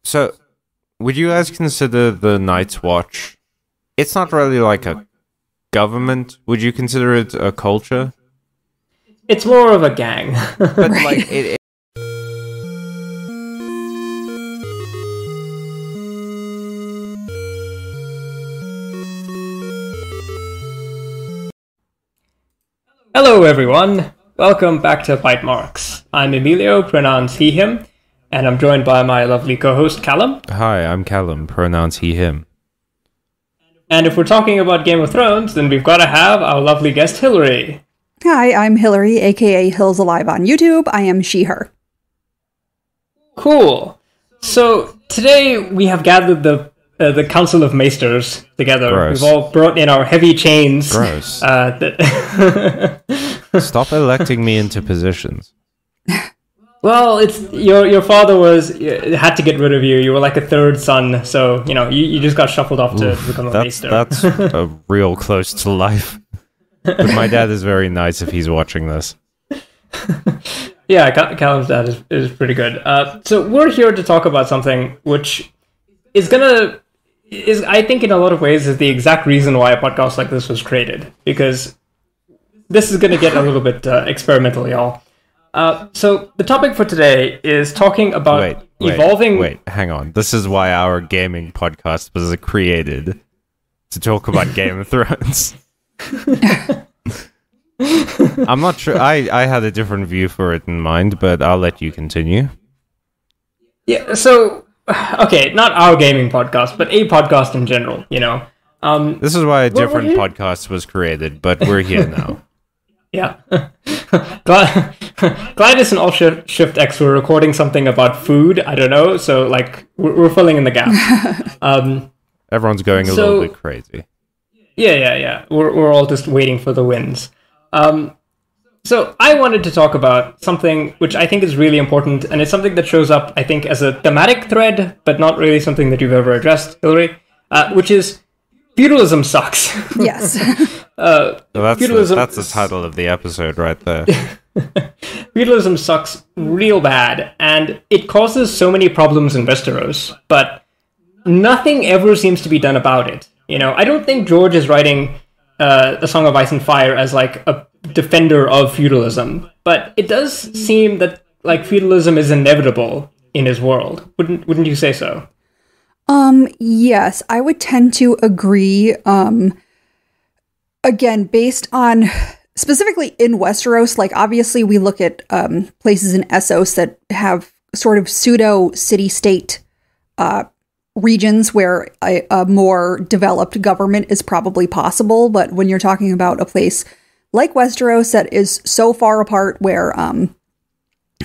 So, would you guys consider the Night's Watch? It's not really like a government. Would you consider it a culture? It's more of a gang. But like it. Hello everyone, welcome back to Bite Marks. I'm Emilio, pronouns he, him, and I'm joined by my lovely co-host Callum. Hi, I'm Callum, pronouns he, him. And if we're talking about Game of Thrones, then we've got to have our lovely guest Hillary. Hi, I'm Hillary, aka Hills Alive on YouTube. I am she, her. Cool. So today we have gathered the Council of Maesters together. Gross. We've all brought in our heavy chains. Gross. Stop electing me into positions. Well, it's your father had to get rid of you. You were like a third son, so you just got shuffled off to become a maester. That's real close to life. But my dad is very nice if he's watching this. Yeah, Callum's dad is pretty good. So we're here to talk about something which is I think in a lot of ways is the exact reason why a podcast like this was created, because this is gonna get a little bit experimental, y'all. So the topic for today is talking about evolving... Wait, hang on. This is why our gaming podcast was created, to talk about Game of Thrones. I'm not sure. I had a different view for it in mind, but I'll let you continue. Yeah, so... Okay, not our gaming podcast, but a podcast in general, This is why a different podcast was created, but we're here now. Yeah. Glad it's an Alt-Shift X. We're recording something about food. I don't know. So, we're filling in the gap. Everyone's going a little bit crazy. Yeah. We're all just waiting for the wins. So I wanted to talk about something which I think is really important, and it's something that shows up, I think, as a thematic thread, but not really something that you've ever addressed, Hillary, which is feudalism sucks. Yes. Feudalism... That's the title of the episode right there. Feudalism sucks real bad, and it causes so many problems in Westeros, but nothing ever seems to be done about it. I don't think George is writing A Song of Ice and Fire as a defender of feudalism, but it does seem that feudalism is inevitable in his world. Wouldn't you say so? Yes, I would tend to agree. Again, based on specifically in Westeros, obviously we look at places in Essos that have sort of pseudo city-state regions where a more developed government is probably possible. But when you're talking about a place like Westeros that is so far apart where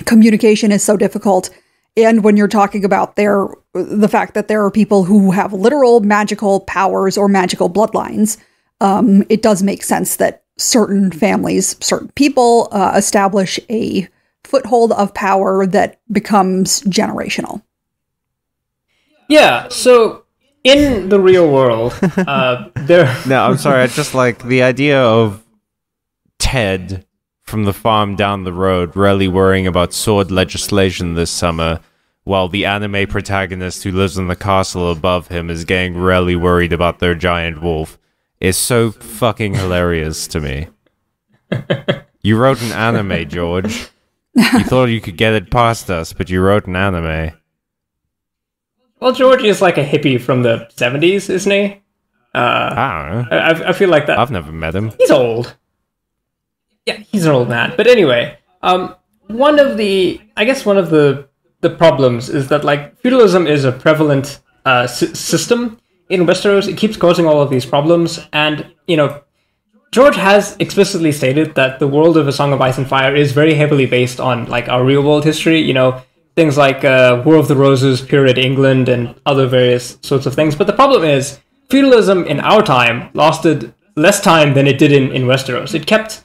communication is so difficult, and when you're talking about the fact that there are people who have literal magical powers or magical bloodlines, it does make sense that certain families, certain people establish a foothold of power that becomes generational. Yeah, so in the real world, there... No, I'm sorry, I just like the idea of Ted from the farm down the road really worrying about sword legislation this summer, while the anime protagonist who lives in the castle above him is getting really worried about their giant wolf, is so fucking hilarious to me. You wrote an anime, George. You thought you could get it past us, but you wrote an anime. Well, George is like a hippie from the 70s, isn't he? I don't know. I feel like that. I've never met him. He's old. Yeah, he's an old man. But anyway, one of the problems is that feudalism is a prevalent system in Westeros. It keeps causing all of these problems, and George has explicitly stated that the world of A Song of Ice and Fire is very heavily based on our real world history. Things like War of the Roses, period England, and other various sorts of things. But the problem is feudalism in our time lasted less time than it did in Westeros. It kept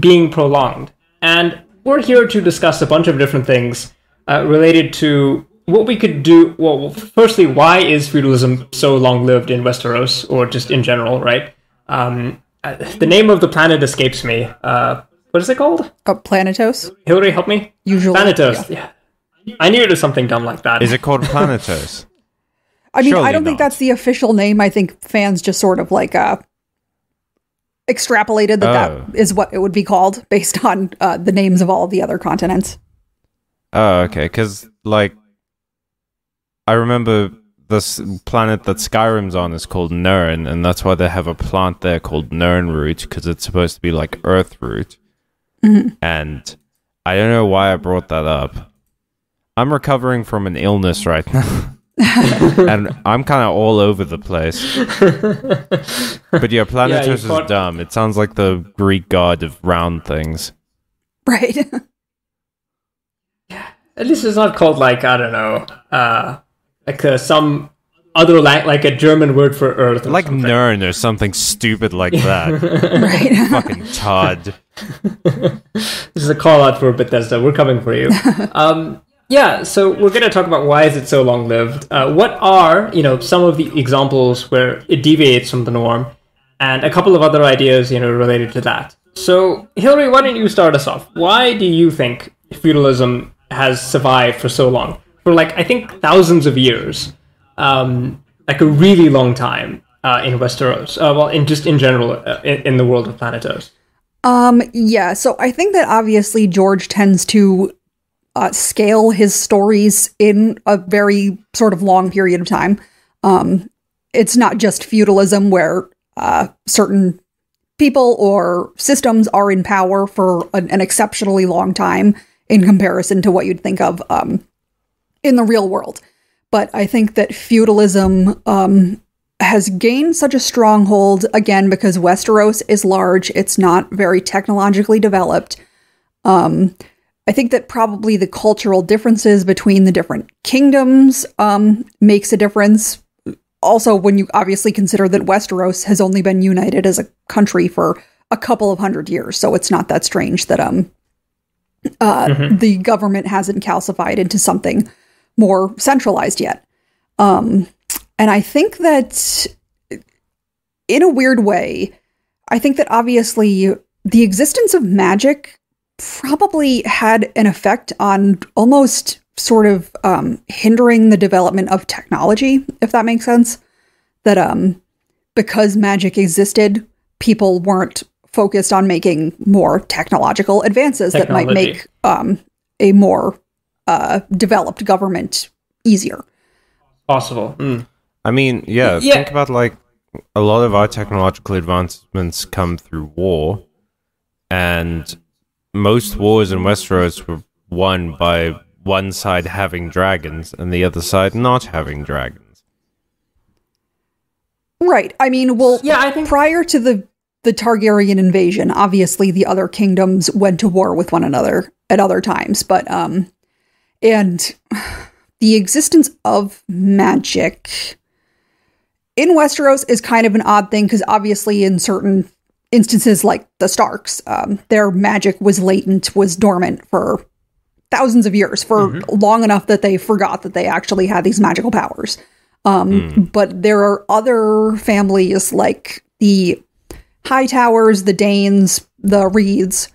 being prolonged, and we're here to discuss a bunch of different things related to what we could do. Well, firstly, why is feudalism so long-lived in Westeros, or just in general, right? The name of the planet escapes me. What is it called? Planetos? Hillary, help me. Usually. Planetos, yeah. I knew it was something dumb like that. Is it called Planetos? I mean, Surely I don't think not. that's the official name. I think fans just sort of like extrapolated that is what it would be called based on the names of all of the other continents. Oh, okay. Because, like, I remember this planet that Skyrim's on is called Nirn, and that's why they have a plant there called Nirnroot, because it's supposed to be like Earthroot. And I don't know why I brought that up. I'm recovering from an illness right now. And I'm kind of all over the place. But yeah, Planetos is dumb. It sounds like the Greek god of round things. Right. At least it's not called, like, I don't know, some other like a German word for Earth, or like something. Nern or something stupid like that. Right. Fucking Todd. This is a call out for Bethesda. We're coming for you. Yeah, so we're going to talk about why is it so long-lived. What are, some of the examples where it deviates from the norm, and a couple of other ideas, related to that. So, Hillary, why don't you start us off? Why do you think feudalism has survived for so long? For, like, I think thousands of years. Like a really long time in Westeros. In general, in the world of Planetos. Yeah, so I think that obviously George tends to scale his stories in a very sort of long period of time. It's not just feudalism where certain people or systems are in power for an exceptionally long time in comparison to what you'd think of in the real world. But I think that feudalism has gained such a stronghold, again, because Westeros is large. It's not very technologically developed. I think that probably the cultural differences between the different kingdoms makes a difference. Also, when you obviously consider that Westeros has only been united as a country for a couple of 100 years, so it's not that strange that the government hasn't calcified into something more centralized yet. And I think that, in a weird way, I think that obviously the existence of magic probably had an effect on almost sort of hindering the development of technology, if that makes sense. That because magic existed, people weren't focused on making more technological advances that might make a more developed government easier. Possible. I mean, yeah, think about, like, a lot of our technological advancements come through war, and most wars in Westeros were won by one side having dragons and the other side not having dragons. Right. I mean, well, I think prior to the Targaryen invasion, obviously the other kingdoms went to war with one another at other times, but and the existence of magic in Westeros is kind of an odd thing, because obviously in certain instances, like the Starks, their magic was latent, was dormant for thousands of years, for long enough that they forgot that they actually had these magical powers. But there are other families like the Hightowers, the Danes, the Reeds,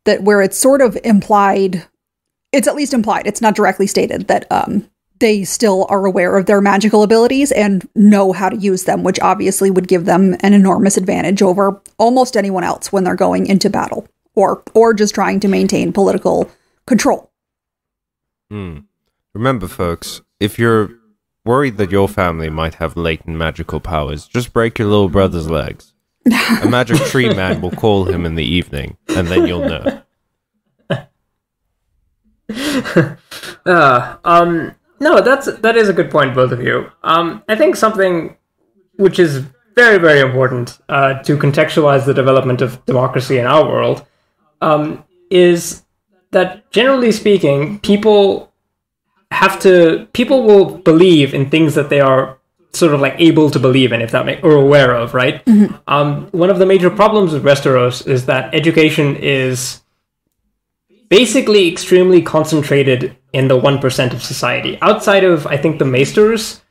that where it's sort of implied, it's at least implied, it's not directly stated, that they still are aware of their magical abilities and know how to use them, which obviously would give them an enormous advantage over almost anyone else when they're going into battle or just trying to maintain political control. Remember, folks, if you're worried that your family might have latent magical powers, just break your little brother's legs. A magic tree man will call him in the evening, and then you'll know. No, that is a good point, both of you. I think something which is very, very important to contextualize the development of democracy in our world is that, generally speaking, people will believe in things that they are sort of like able to believe in, or aware of, right? One of the major problems with Westeros is that education is basically extremely concentrated in the 1% of society. Outside of, I think, the maesters,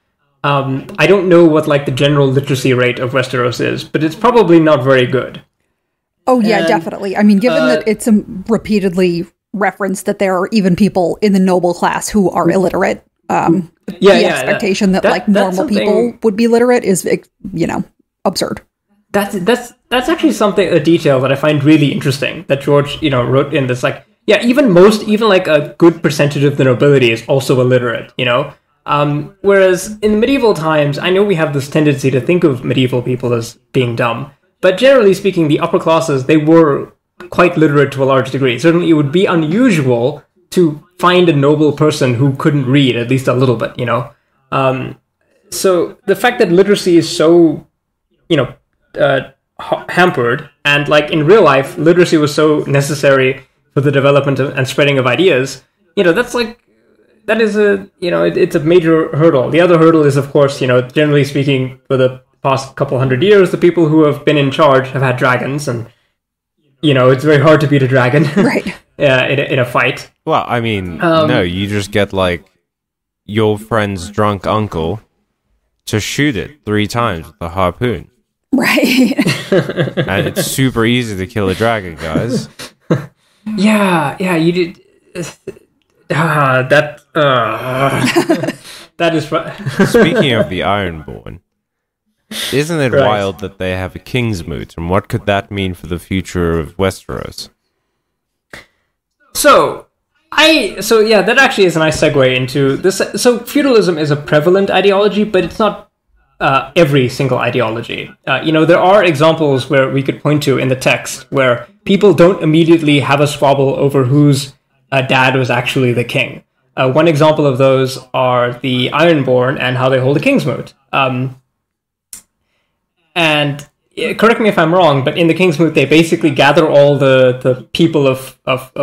I don't know what like the general literacy rate of Westeros is, but it's probably not very good. Oh yeah, definitely. I mean, given that it's repeatedly reference that there are even people in the noble class who are illiterate. The expectation that like normal people would be literate is, absurd. That's actually a detail that I find really interesting that George, wrote in this, like, even like a good percentage of the nobility is also illiterate, whereas in medieval times, I know we have this tendency to think of medieval people as being dumb, but generally speaking, the upper classes, they were quite literate to a large degree. Certainly it would be unusual to find a noble person who couldn't read at least a little bit, so the fact that literacy is so, hampered, and like in real life, literacy was so necessary for the development and spreading of ideas, it's a major hurdle. The other hurdle is, of course, generally speaking, for the past couple hundred years, the people who have been in charge have had dragons, and it's very hard to beat a dragon, right? In a fight. Well, I mean, no, you just get like your friend's drunk uncle to shoot it 3 times with a harpoon, right? And it's super easy to kill a dragon, guys. Yeah, you did. That is. Speaking of the Ironborn, isn't it wild that they have a Kingsmoot, and what could that mean for the future of Westeros? So that actually is a nice segue into this. So feudalism is a prevalent ideology, but it's not every single ideology. There are examples where we could point to in the text where people don't immediately have a squabble over whose dad was actually the king. One example of those are the Ironborn and how they hold a Kingsmoot. And correct me if I'm wrong, but in the Kingsmoot, they basically gather all the people of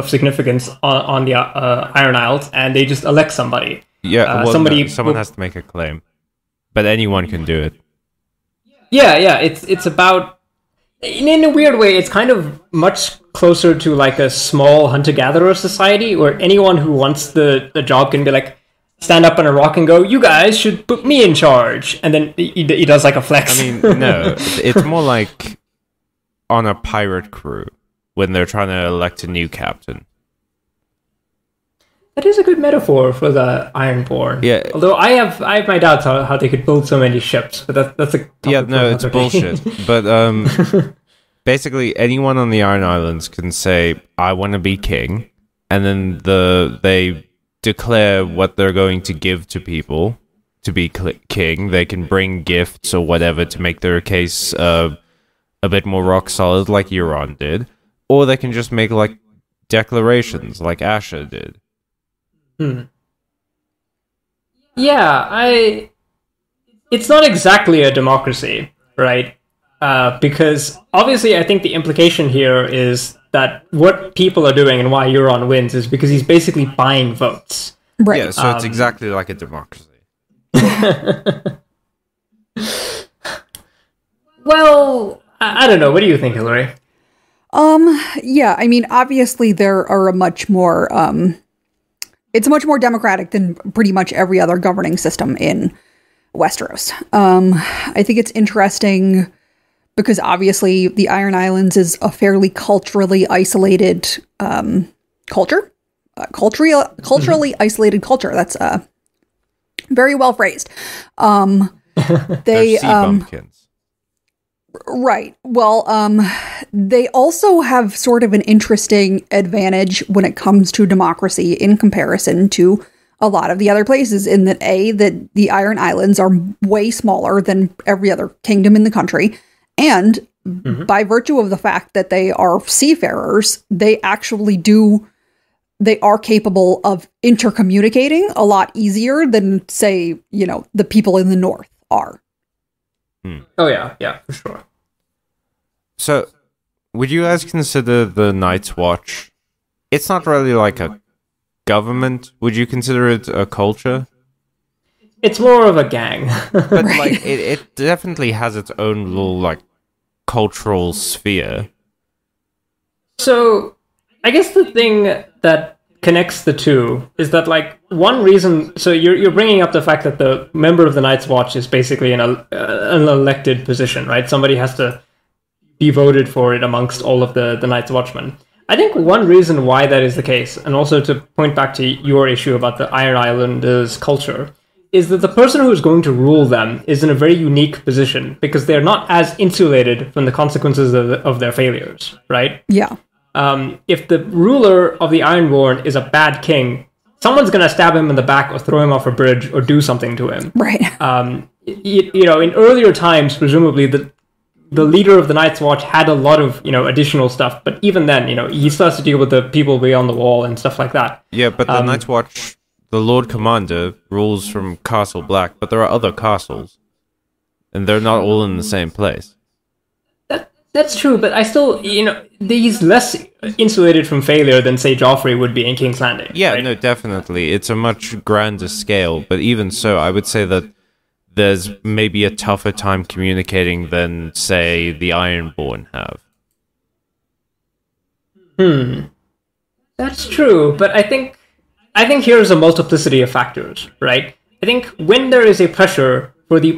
significance on the Iron Isles, and they just elect somebody. Yeah, someone has to make a claim, but anyone can do it. Yeah, it's about, in a weird way, it's kind of much closer to like a small hunter-gatherer society, where anyone who wants the job can be like, stand up on a rock and go, you guys should put me in charge. And then he does like a flex. I mean, no, it's more like on a pirate crew when they're trying to elect a new captain. That is a good metaphor for the Ironborn. Yeah. Although I have my doubts how they could build so many ships, but that's a it's bullshit. But basically, anyone on the Iron Islands can say, "I want to be king," and then they declare what they're going to give to people to be king. They can bring gifts or whatever to make their case a bit more rock solid, like Euron did, or they can just make like declarations, like Asher did. Yeah, it's not exactly a democracy, right? Because obviously I think the implication here is that what people are doing and why Euron wins is because he's basically buying votes. Right. Yeah, so it's exactly like a democracy. Well, I don't know. What do you think, Hillary? Yeah, I mean, obviously there are it's much more democratic than pretty much every other governing system in Westeros. I think it's interesting because obviously the Iron Islands is a fairly culturally isolated culture. Culturally isolated culture. That's very well phrased. They sea bumpkins. Right. Well, they also have sort of an interesting advantage when it comes to democracy in comparison to a lot of the other places, in that that the Iron Islands are way smaller than every other kingdom in the country. And by virtue of the fact that they are seafarers, they are capable of intercommunicating a lot easier than, say, the people in the north are. Oh, yeah, for sure. So, would you guys consider the Night's Watch? It's not really like a government. Would you consider it a culture? It's more of a gang. But like, it definitely has its own little like cultural sphere. So, I guess the thing that connects the two is that, like, one reason. So you're bringing up the fact that the member of the Night's Watch is basically an elected position, right? Somebody has to be voted for it amongst all of the Night's Watchmen. I think one reason why that is the case, and also to point back to your issue about the Iron Islanders' culture, is that the person who is going to rule them is in a very unique position because they're not as insulated from the consequences of their failures, right? Yeah. If the ruler of the Ironborn is a bad king, someone's going to stab him in the back or throw him off a bridge or do something to him. Right. In earlier times, presumably, the leader of the Night's Watch had a lot of, additional stuff. But even then, he still has to deal with the people beyond the wall and stuff like that. Yeah, but the Night's Watch, the Lord Commander, rules from Castle Black, but there are other castles. And they're not all in the same place. That's true, but I still, he's less insulated from failure than, say, Joffrey would be in King's Landing. Yeah, right? no, definitely. It's a much grander scale, but even so, I would say that there's maybe a tougher time communicating than, say, the Ironborn have. That's true, but I think here's a multiplicity of factors, right? I think when there is a pressure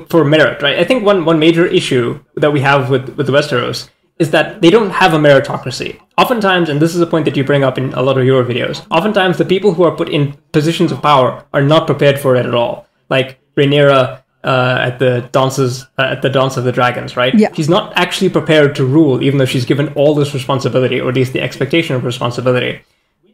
for merit, right? I think one major issue that we have with the Westeros is that they don't have a meritocracy. Oftentimes, and this is a point that you bring up in a lot of your videos, oftentimes the people who are put in positions of power are not prepared for it at all. Like Rhaenyra at the Dance of the Dragons, right? Yeah. She's not actually prepared to rule, even though she's given all this responsibility, or at least the expectation of responsibility.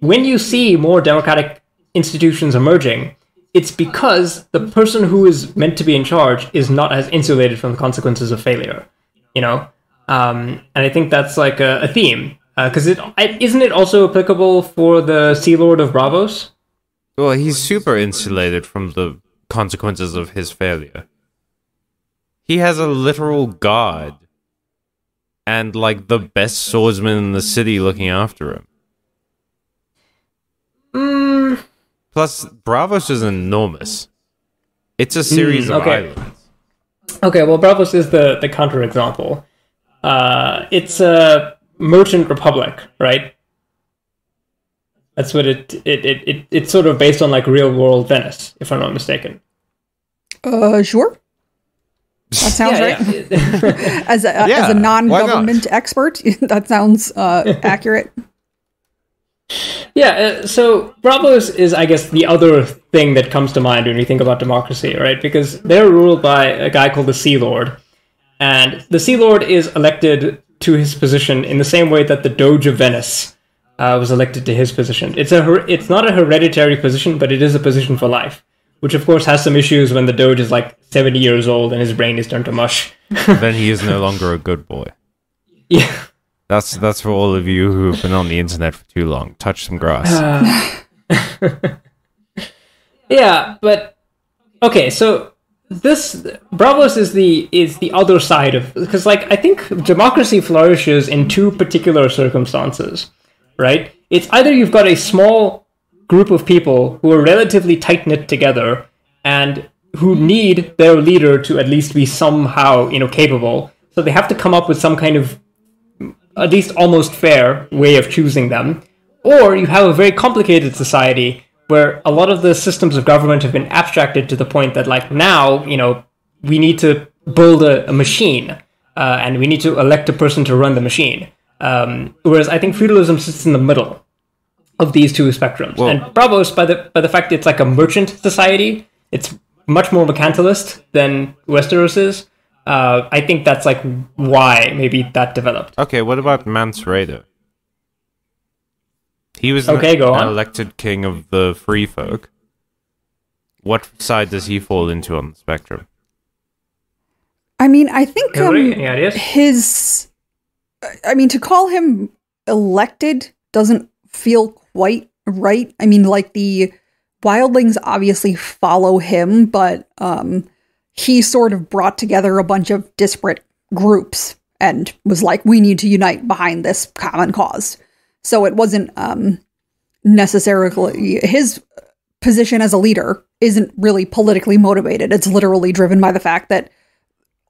When you see more democratic institutions emerging, it's because the person who is meant to be in charge is not as insulated from the consequences of failure, and I think that's like a theme, because isn't it also applicable for the Sea Lord of Braavos? Well, he's super insulated from the consequences of his failure. He has a literal guard and like the best swordsman in the city looking after him. Plus, Braavos is enormous. It's a series of islands. Okay, well, Braavos is the counterexample. It's a merchant republic, right? That's what it's sort of based on like real world Venice, if I'm not mistaken. Sure. That sounds right. Yeah. As a non-government expert, that sounds accurate. Yeah, so Braavos is, I guess, the other thing that comes to mind when you think about democracy, right? Because they're ruled by a guy called the Sea Lord, and the Sea Lord is elected to his position in the same way that the Doge of Venice was elected to his position. It's not a hereditary position, but it is a position for life, which of course has some issues when the Doge is like 70 years old and his brain is turned to mush. Then he is no longer a good boy. Yeah. That's for all of you who have been on the internet for too long. Touch some grass. Yeah, but okay, so this Braavos is the other side of, because like I think democracy flourishes in two particular circumstances, right? It's either you've got a small group of people who are relatively tight-knit together and who need their leader to at least be somehow, capable. So they have to come up with some kind of at least almost fair way of choosing them. Or you have a very complicated society where a lot of the systems of government have been abstracted to the point that like now, we need to build a machine and we need to elect a person to run the machine. Whereas I think feudalism sits in the middle of these two spectrums. Whoa. And Braavos, by the fact it's like a merchant society, it's much more mercantilist than Westeros is. I think that's like why maybe that developed. Okay, what about Mance Rayder? He was an elected king of the free folk. What side does he fall into on the spectrum? I mean, I think any ideas? To call him elected doesn't feel quite right. I mean, like the wildlings obviously follow him, but he sort of brought together a bunch of disparate groups and was like, we need to unite behind this common cause. So it wasn't necessarily his position as a leader isn't really politically motivated. It's literally driven by the fact that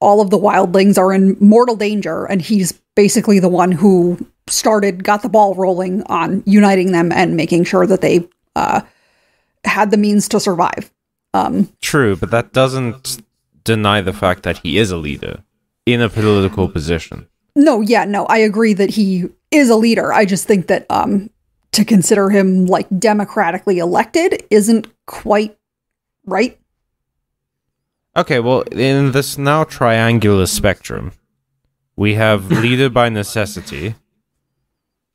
all of the wildlings are in mortal danger, and he's basically the one who got the ball rolling on uniting them and making sure that they had the means to survive. True, but that doesn't deny the fact that he is a leader in a political position. No, I agree that he is a leader. I just think that to consider him like democratically elected isn't quite right. Okay, well, in this now triangular spectrum, we have leader by necessity,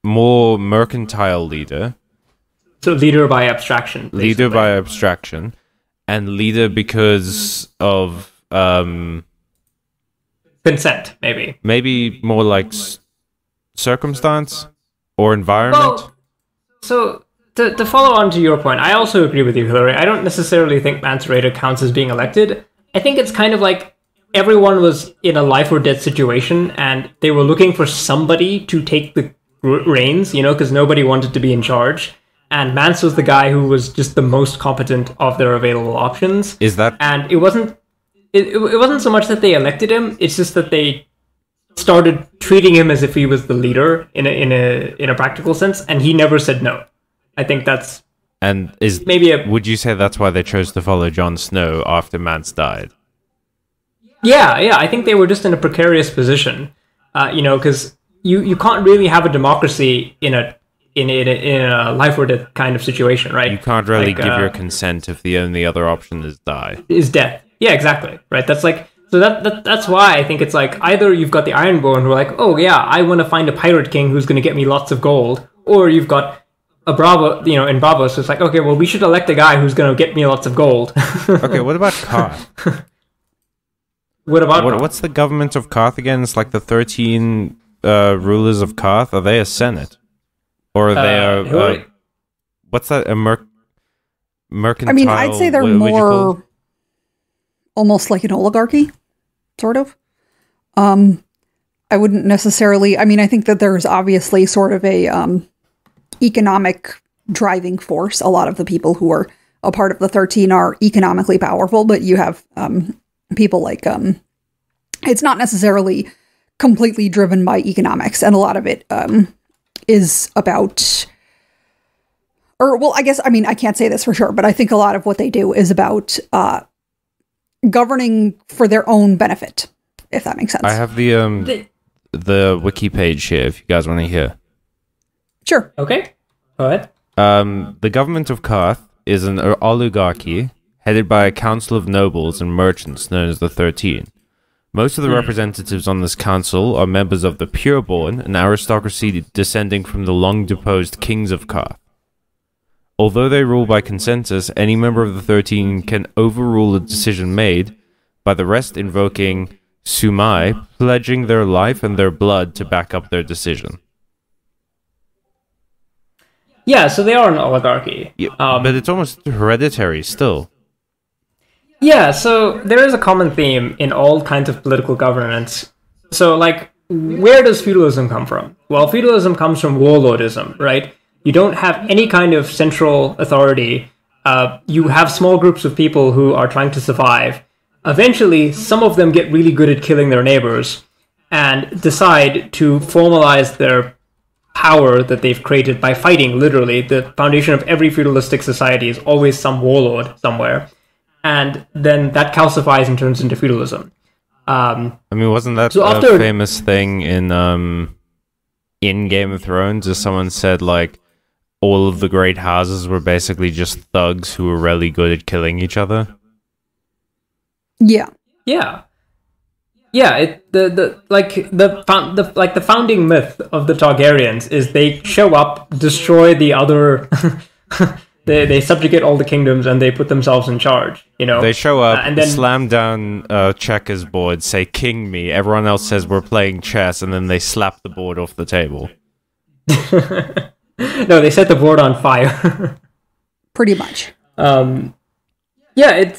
more mercantile leader. So leader by abstraction. Basically. Leader by abstraction, and leader because of consent, maybe. Maybe more like circumstance or environment. Well, so to follow on to your point, I also agree with you, Hillary. I don't necessarily think Mance Rayder counts as being elected. I think it's kind of like everyone was in a life or death situation, and they were looking for somebody to take the reins, because nobody wanted to be in charge. And Mance was the guy who was just the most competent of their available options. Is that? And it wasn't so much that they elected him. It's just that they started treating him as if he was the leader in a practical sense, and he never said no. I think that's would you say that's why they chose to follow Jon Snow after Mance died? Yeah. I think they were just in a precarious position, because you can't really have a democracy in a life or death kind of situation, right? You can't really give your consent if the only other option is die. Is death. Yeah, exactly. Right. That's like, so that's why I think it's like either you've got the Ironborn who are like, oh yeah, I want to find a pirate king who's going to get me lots of gold, or you've got a Bravo, in Bravo, so it's like, okay, well, we should elect a guy who's going to get me lots of gold. Okay, what about Karth? What's the government of Karth again? It's like the 13 rulers of Karth. Are they a senate? Or are they what's that? A mercantile? I mean, I'd say they're more almost like an oligarchy, sort of. I wouldn't necessarily. I mean, I think that there's obviously sort of a economic driving force. A lot of the people who are a part of the 13 are economically powerful, but you have people like it's not necessarily completely driven by economics, and a lot of it is about, or well, I guess, I mean, I can't say this for sure, but I think a lot of what they do is about governing for their own benefit, if that makes sense. I have the wiki page here if you guys want to hear. Sure. Okay. Go ahead. The government of Karth is an oligarchy headed by a council of nobles and merchants known as the 13. Most of the representatives on this council are members of the Pureborn, an aristocracy descending from the long-deposed kings of Karth. Although they rule by consensus, any member of the 13 can overrule a decision made, by the rest invoking Sumai, pledging their life and their blood to back up their decision. Yeah, so they are an oligarchy. Yeah, but it's almost hereditary still. Yeah, so there is a common theme in all kinds of political governance. So, like, where does feudalism come from? Well, feudalism comes from warlordism, right? You don't have any kind of central authority. You have small groups of people who are trying to survive. Eventually, some of them get really good at killing their neighbors and decide to formalize their power that they've created by fighting, literally. The foundation of every feudalistic society is always some warlord somewhere. And then that calcifies and turns into feudalism. I mean, wasn't that a famous thing in Game of Thrones? As someone said, like, all of the great houses were basically just thugs who were really good at killing each other. Yeah. Yeah. Yeah, the founding myth of the Targaryens is they show up, destroy the other. They subjugate all the kingdoms and they put themselves in charge. They show up, and then slam down checkers board, say "King me." Everyone else says we're playing chess, and then they slap the board off the table. No, they set the board on fire. Pretty much. Yeah,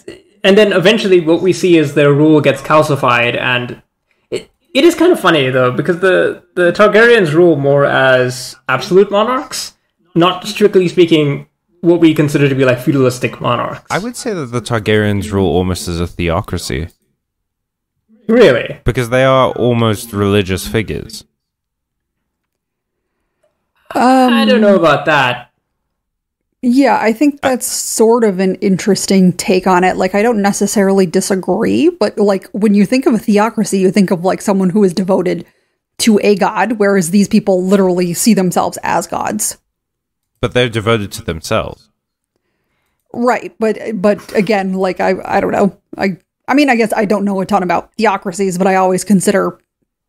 and then eventually what we see is their rule gets calcified, and it is kind of funny though, because the Targaryens rule more as absolute monarchs, not strictly speaking what we consider to be like feudalistic monarchs. I would say that the Targaryens rule almost as a theocracy. Really? Because they are almost religious figures. I don't know about that. Yeah, I think that's sort of an interesting take on it. Like, I don't necessarily disagree, but like when you think of a theocracy, you think of like someone who is devoted to a god, whereas these people literally see themselves as gods. But they're devoted to themselves. Right, but again, like, I don't know. I mean, I guess I don't know a ton about theocracies, but I always consider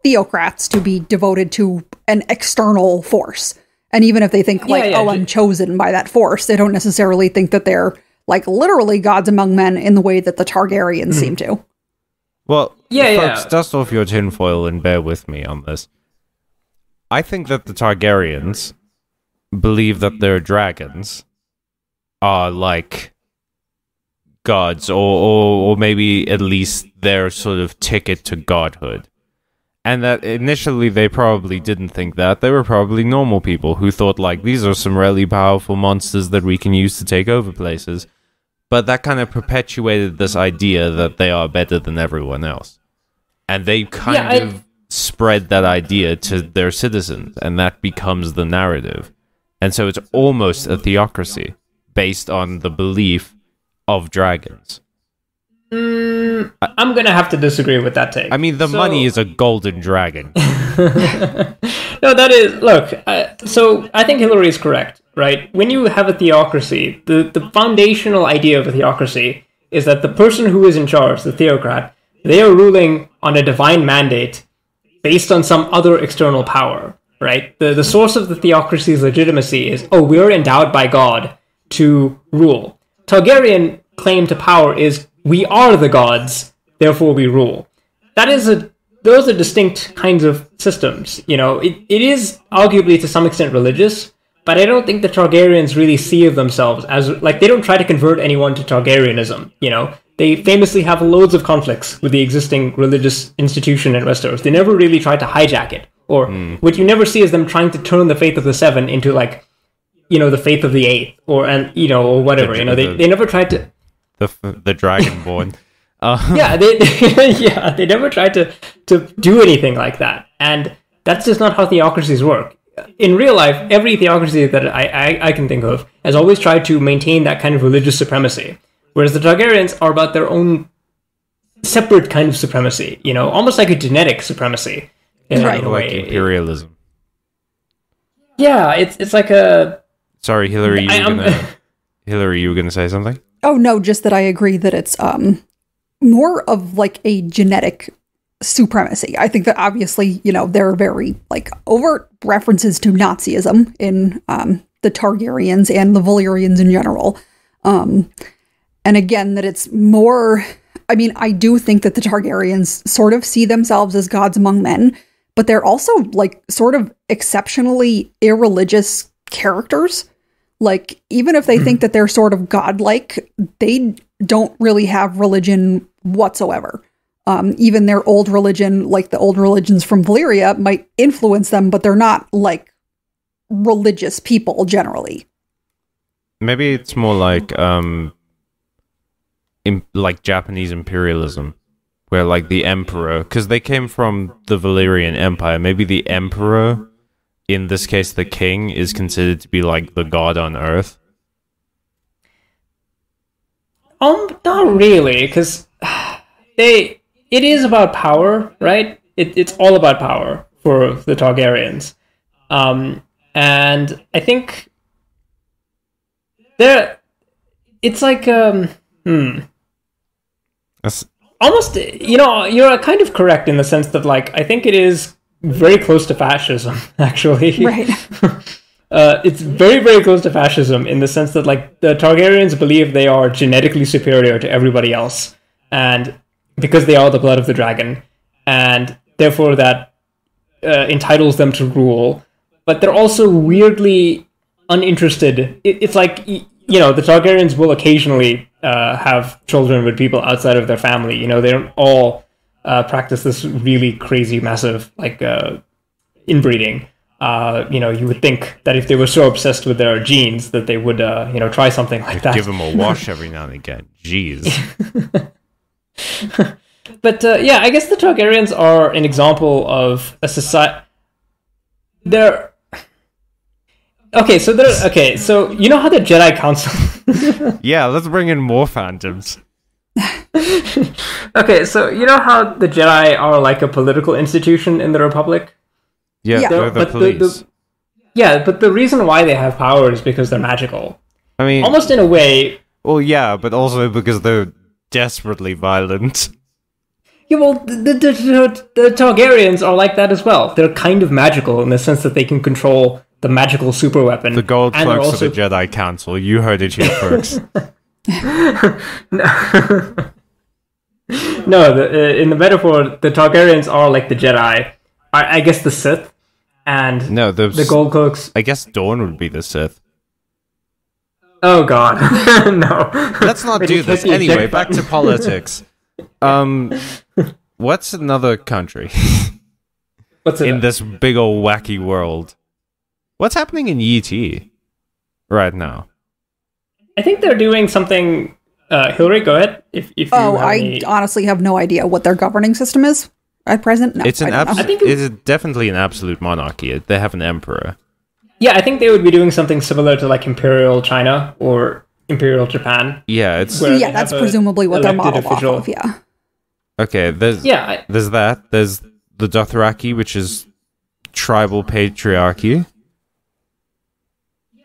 theocrats to be devoted to an external force. And even if they think, I'm chosen by that force, they don't necessarily think that they're, like, literally gods among men in the way that the Targaryens seem to. Well, folks, dust off your tinfoil and bear with me on this. I think that the Targaryens believe that their dragons are like gods, or maybe at least their sort of ticket to godhood. And that initially they probably didn't think that. They were probably normal people who thought, like, these are some really powerful monsters that we can use to take over places. But that kind of perpetuated this idea that they are better than everyone else. And they kind of spread that idea to their citizens, and that becomes the narrative. And so it's almost a theocracy based on the belief of dragons. I'm going to have to disagree with that take. I mean, the money is a golden dragon. No, that is... Look, so I think Hillary is correct, right? When you have a theocracy, the foundational idea of a theocracy is that the person who is in charge, the theocrat, they are ruling on a divine mandate based on some other external power, right? The source of the theocracy's legitimacy is, we're endowed by God to rule. Targaryen claim to power is, we are the gods, therefore we rule. Those are distinct kinds of systems. You know, it is arguably to some extent religious, but I don't think the Targaryens really see of themselves as, like, they don't try to convert anyone to Targaryenism, you know? They famously have loads of conflicts with the existing religious institution in Westeros. They never really try to hijack it. Or what you never see is them trying to turn the faith of the Seven into, like, you know, the faith of the Eighth, or whatever. They never tried to... The Dragonborn. They never tried to do anything like that. And that's just not how theocracies work. In real life, every theocracy that I can think of has always tried to maintain that kind of religious supremacy. Whereas the Targaryens are about their own separate kind of supremacy, you know, almost like a genetic supremacy. Right. Like imperialism. Yeah, it's like a... Sorry, Hillary, you were gonna say something? Oh, no, just that I agree that it's more of like a genetic supremacy. I think that obviously, you know, there are very like overt references to Nazism in the Targaryens and the Valyrians in general. And again, that it's more... I mean, I do think that the Targaryens sort of see themselves as gods among men, but they're also like sort of exceptionally irreligious characters. Like, even if they think that they're sort of godlike, they don't really have religion whatsoever. Even their old religion, like the old religions from Valyria, might influence them, but they're not like religious people generally. Maybe it's more like like Japanese imperialism, where like the emperor, because they came from the Valyrian Empire, maybe the emperor, in this case the king, is considered to be like the god on earth. Not really, because it is about power, right? It's all about power for the Targaryens. And I think it's like almost, you know, you're kind of correct in the sense that, like, I think it is very close to fascism, actually. Right. It's very, very close to fascism in the sense that, like, the Targaryens believe they are genetically superior to everybody else, and because they are the blood of the dragon, and therefore that entitles them to rule. But they're also weirdly uninterested. It's like, you know, the Targaryens will occasionally have children with people outside of their family. You know, they don't all practice this really crazy, massive, like, inbreeding. You know, you would think that if they were so obsessed with their genes that they would, you know, try something like that. Give them a wash every now and again. Jeez. But, yeah, I guess the Targaryens are an example of a society... They're... Okay, so you know how the Jedi Council... Yeah, let's bring in more phantoms. Okay, so you know how the Jedi are like a political institution in the Republic? Yeah. they're the police. But the reason why they have power is because they're magical. I mean, Almost in a way. well, yeah, but also because they're desperately violent. Yeah, well, the Targaryens are like that as well. They're kind of magical in the sense that they can control the magical super weapon. The gold and they're cloaks also... of the Jedi Council. You heard it here first. No, in the metaphor, the Targaryens are like the Jedi. I guess the Sith. And No, the gold cloaks. I guess Dawn would be the Sith. Oh god, no. Let's not do this. Anyway, back to politics. What's another country What's it? in this big old wacky world? What's happening in ET right now? I think they're doing something. Hillary, go ahead. If you I honestly have no idea what their governing system is at present. No, It's an I don't know. it's definitely an absolute monarchy. They have an emperor. Yeah, I think they would be doing something similar to like Imperial China or Imperial Japan. Yeah, it's Where they Yeah, that's have a presumably what they're elected modeled official. off of, yeah. okay. There's that. There's the Dothraki, which is tribal patriarchy.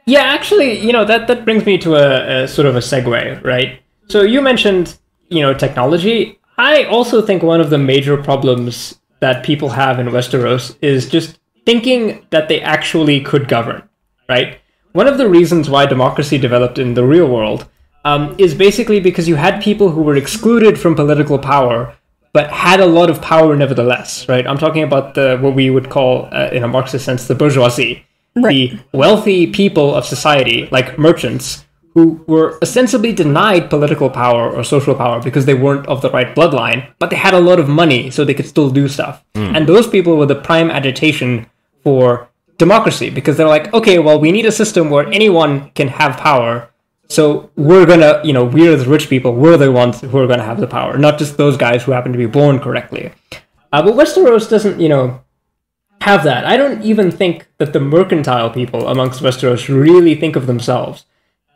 Yeah, actually, that brings me to a sort of a segue, right? So you mentioned, technology. I also think one of the major problems that people have in Westeros is just thinking that they actually could govern, right? One of the reasons why democracy developed in the real world is basically because you had people who were excluded from political power, but had a lot of power nevertheless, right? I'm talking about what we would call, in a Marxist sense, the bourgeoisie. Right. The wealthy people of society, like merchants, who were ostensibly denied political power or social power because they weren't of the right bloodline, but they had a lot of money, so they could still do stuff. And those people were the prime agitation for democracy, because they're like, okay, well, we need a system where anyone can have power, so we're gonna, we're the rich people, we're the ones who are gonna have the power, not just those guys who happen to be born correctly. But Westeros doesn't, have that. I don't even think that the mercantile people amongst Westeros really think of themselves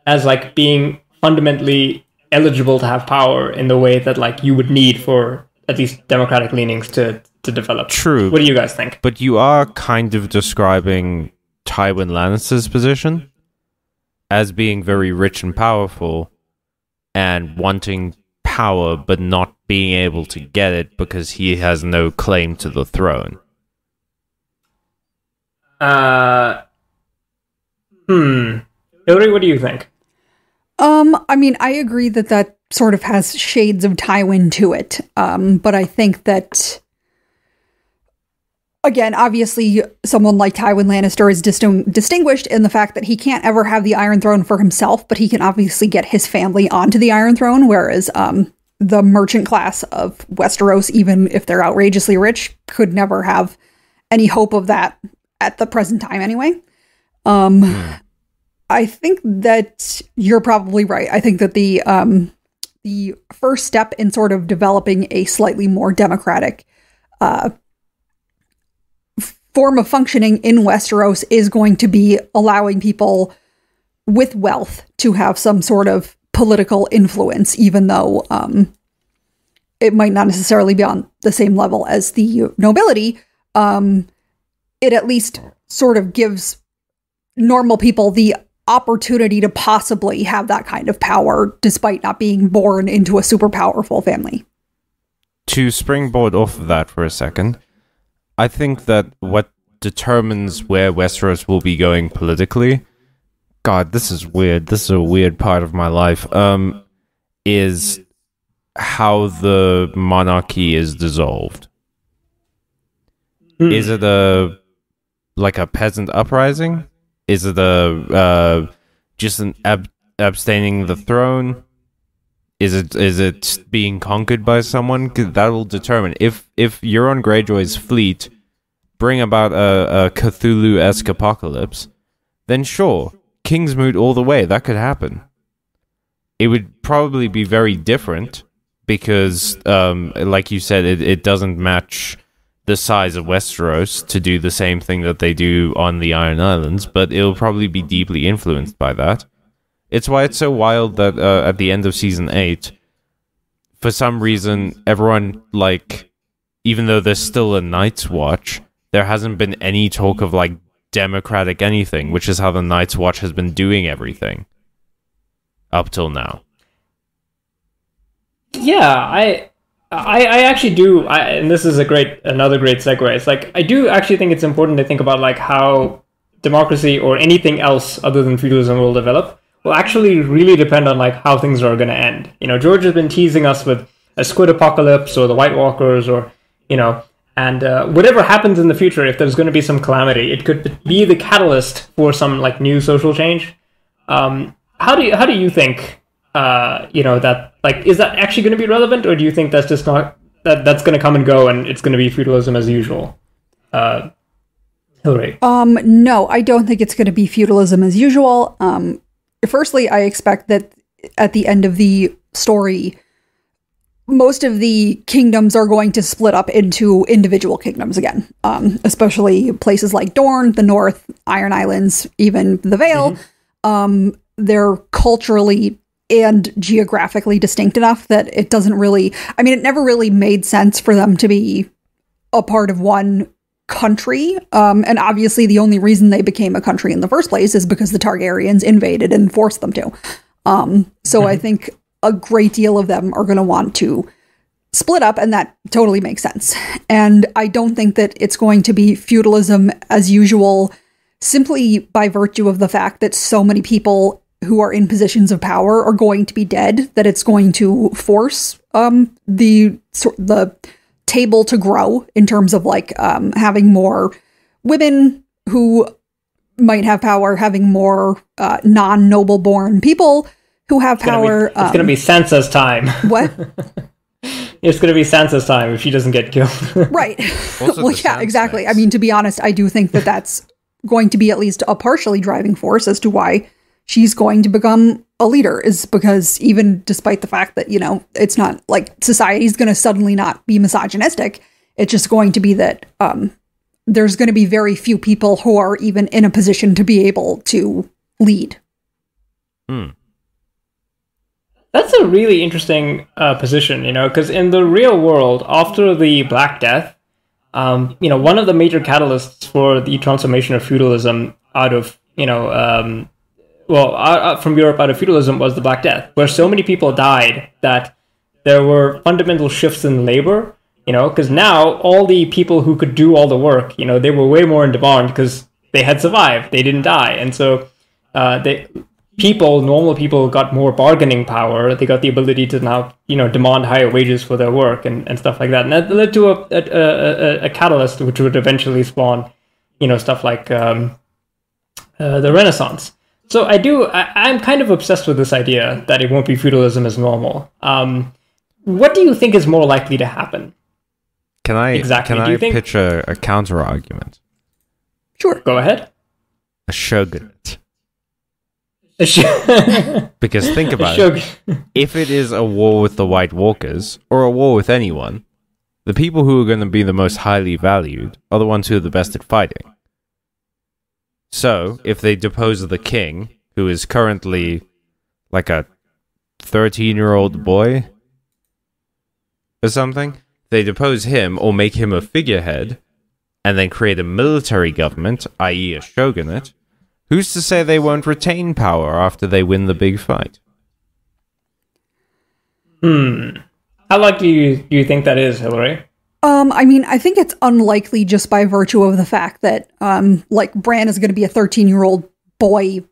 as like being fundamentally eligible to have power in the way that like you would need for at least democratic leanings to develop. True. What do you guys think? But you are kind of describing Tywin Lannister's position as being very rich and powerful and wanting power but not being able to get it because he has no claim to the throne. Hillary, what do you think? I mean, I agree that sort of has shades of Tywin to it. But I think that, again, obviously someone like Tywin Lannister is distinguished in the fact that he can't ever have the Iron Throne for himself, but he can obviously get his family onto the Iron Throne, whereas the merchant class of Westeros, even if they're outrageously rich, could never have any hope of that at the present time anyway. I think that you're probably right. I think that the first step in sort of developing a slightly more democratic form of functioning in Westeros is going to be allowing people with wealth to have some sort of political influence, even though it might not necessarily be on the same level as the nobility. It at least sort of gives normal people the opportunity to possibly have that kind of power despite not being born into a super powerful family. To springboard off of that for a second, I think that what determines where Westeros will be going politically, God, this is weird, this is a weird part of my life, is how the monarchy is dissolved. Is it like a peasant uprising? Is it just an abstaining the throne? Is it being conquered by someone? 'Cause that will determine if Euron Greyjoy's fleet bring about a Cthulhu-esque apocalypse, then sure, Kingsmoot all the way. That could happen. It would probably be very different because, like you said, it doesn't match the size of Westeros to do the same thing that they do on the Iron Islands, but it'll probably be deeply influenced by that. It's why it's so wild that at the end of Season 8, for some reason, everyone, like, even though there's still a Night's Watch, there hasn't been any talk of like democratic anything, which is how the Night's Watch has been doing everything up till now. Yeah, I actually do, and this is another great segue. It's like I do actually think it's important to think about like how democracy or anything else other than feudalism will develop will actually really depend on like how things are going to end. You know, George has been teasing us with a squid apocalypse or the White Walkers or, you know, and whatever happens in the future, if there's going to be some calamity, it could be the catalyst for some like new social change. How do you think, you know, that like, is that actually going to be relevant, or do you think that's just not that's going to come and go and it's going to be feudalism as usual? Hillary. No, I don't think it's going to be feudalism as usual. Firstly, I expect that at the end of the story, most of the kingdoms are going to split up into individual kingdoms again, especially places like Dorne, the North, Iron Islands, even the Vale. Mm-hmm. They're culturally and geographically distinct enough that it doesn't really... I mean, it never really made sense for them to be a part of one country. And obviously the only reason they became a country in the first place is because the Targaryens invaded and forced them to. So I think a great deal of them are going to want to split up, and that totally makes sense. And I don't think that it's going to be feudalism as usual simply by virtue of the fact that so many people who are in positions of power are going to be dead, that it's going to force the table to grow in terms of like having more women who might have power, having more non-noble born people who have power. It's going to be Sansa's time. What? It's going to be Sansa's time if she doesn't get killed. Right. Well, yeah, exactly. I mean, to be honest, I do think that that's going to be at least a partially driving force as to why she's going to become a leader, is because even despite the fact that, you know, it's not like society's going to suddenly not be misogynistic, it's just going to be that there's going to be very few people who are even in a position to be able to lead. That's a really interesting position, you know, because in the real world, after the Black Death, you know, one of the major catalysts for the transformation of feudalism out of, you know, from Europe out of feudalism was the Black Death, where so many people died that there were fundamental shifts in labor, you know, because now all the people who could do all the work, you know, they were way more in demand because they had survived, they didn't die. And so normal people got more bargaining power. They got the ability to now, you know, demand higher wages for their work and stuff like that. And that led to a catalyst which would eventually spawn, you know, stuff like the Renaissance. So I'm kind of obsessed with this idea that it won't be feudalism as normal. What do you think is more likely to happen? Can I pitch a counter argument? Sure. Go ahead. A shogunate. Because think about it. If it is a war with the White Walkers, or a war with anyone, the people who are going to be the most highly valued are the ones who are the best at fighting. So, if they depose the king, who is currently like a 13-year-old boy or something, they depose him or make him a figurehead, and then create a military government, i.e. a shogunate, who's to say they won't retain power after they win the big fight? How likely do you think that is, Hillary? I mean, I think it's unlikely just by virtue of the fact that, like, Bran is going to be a 13-year-old boy,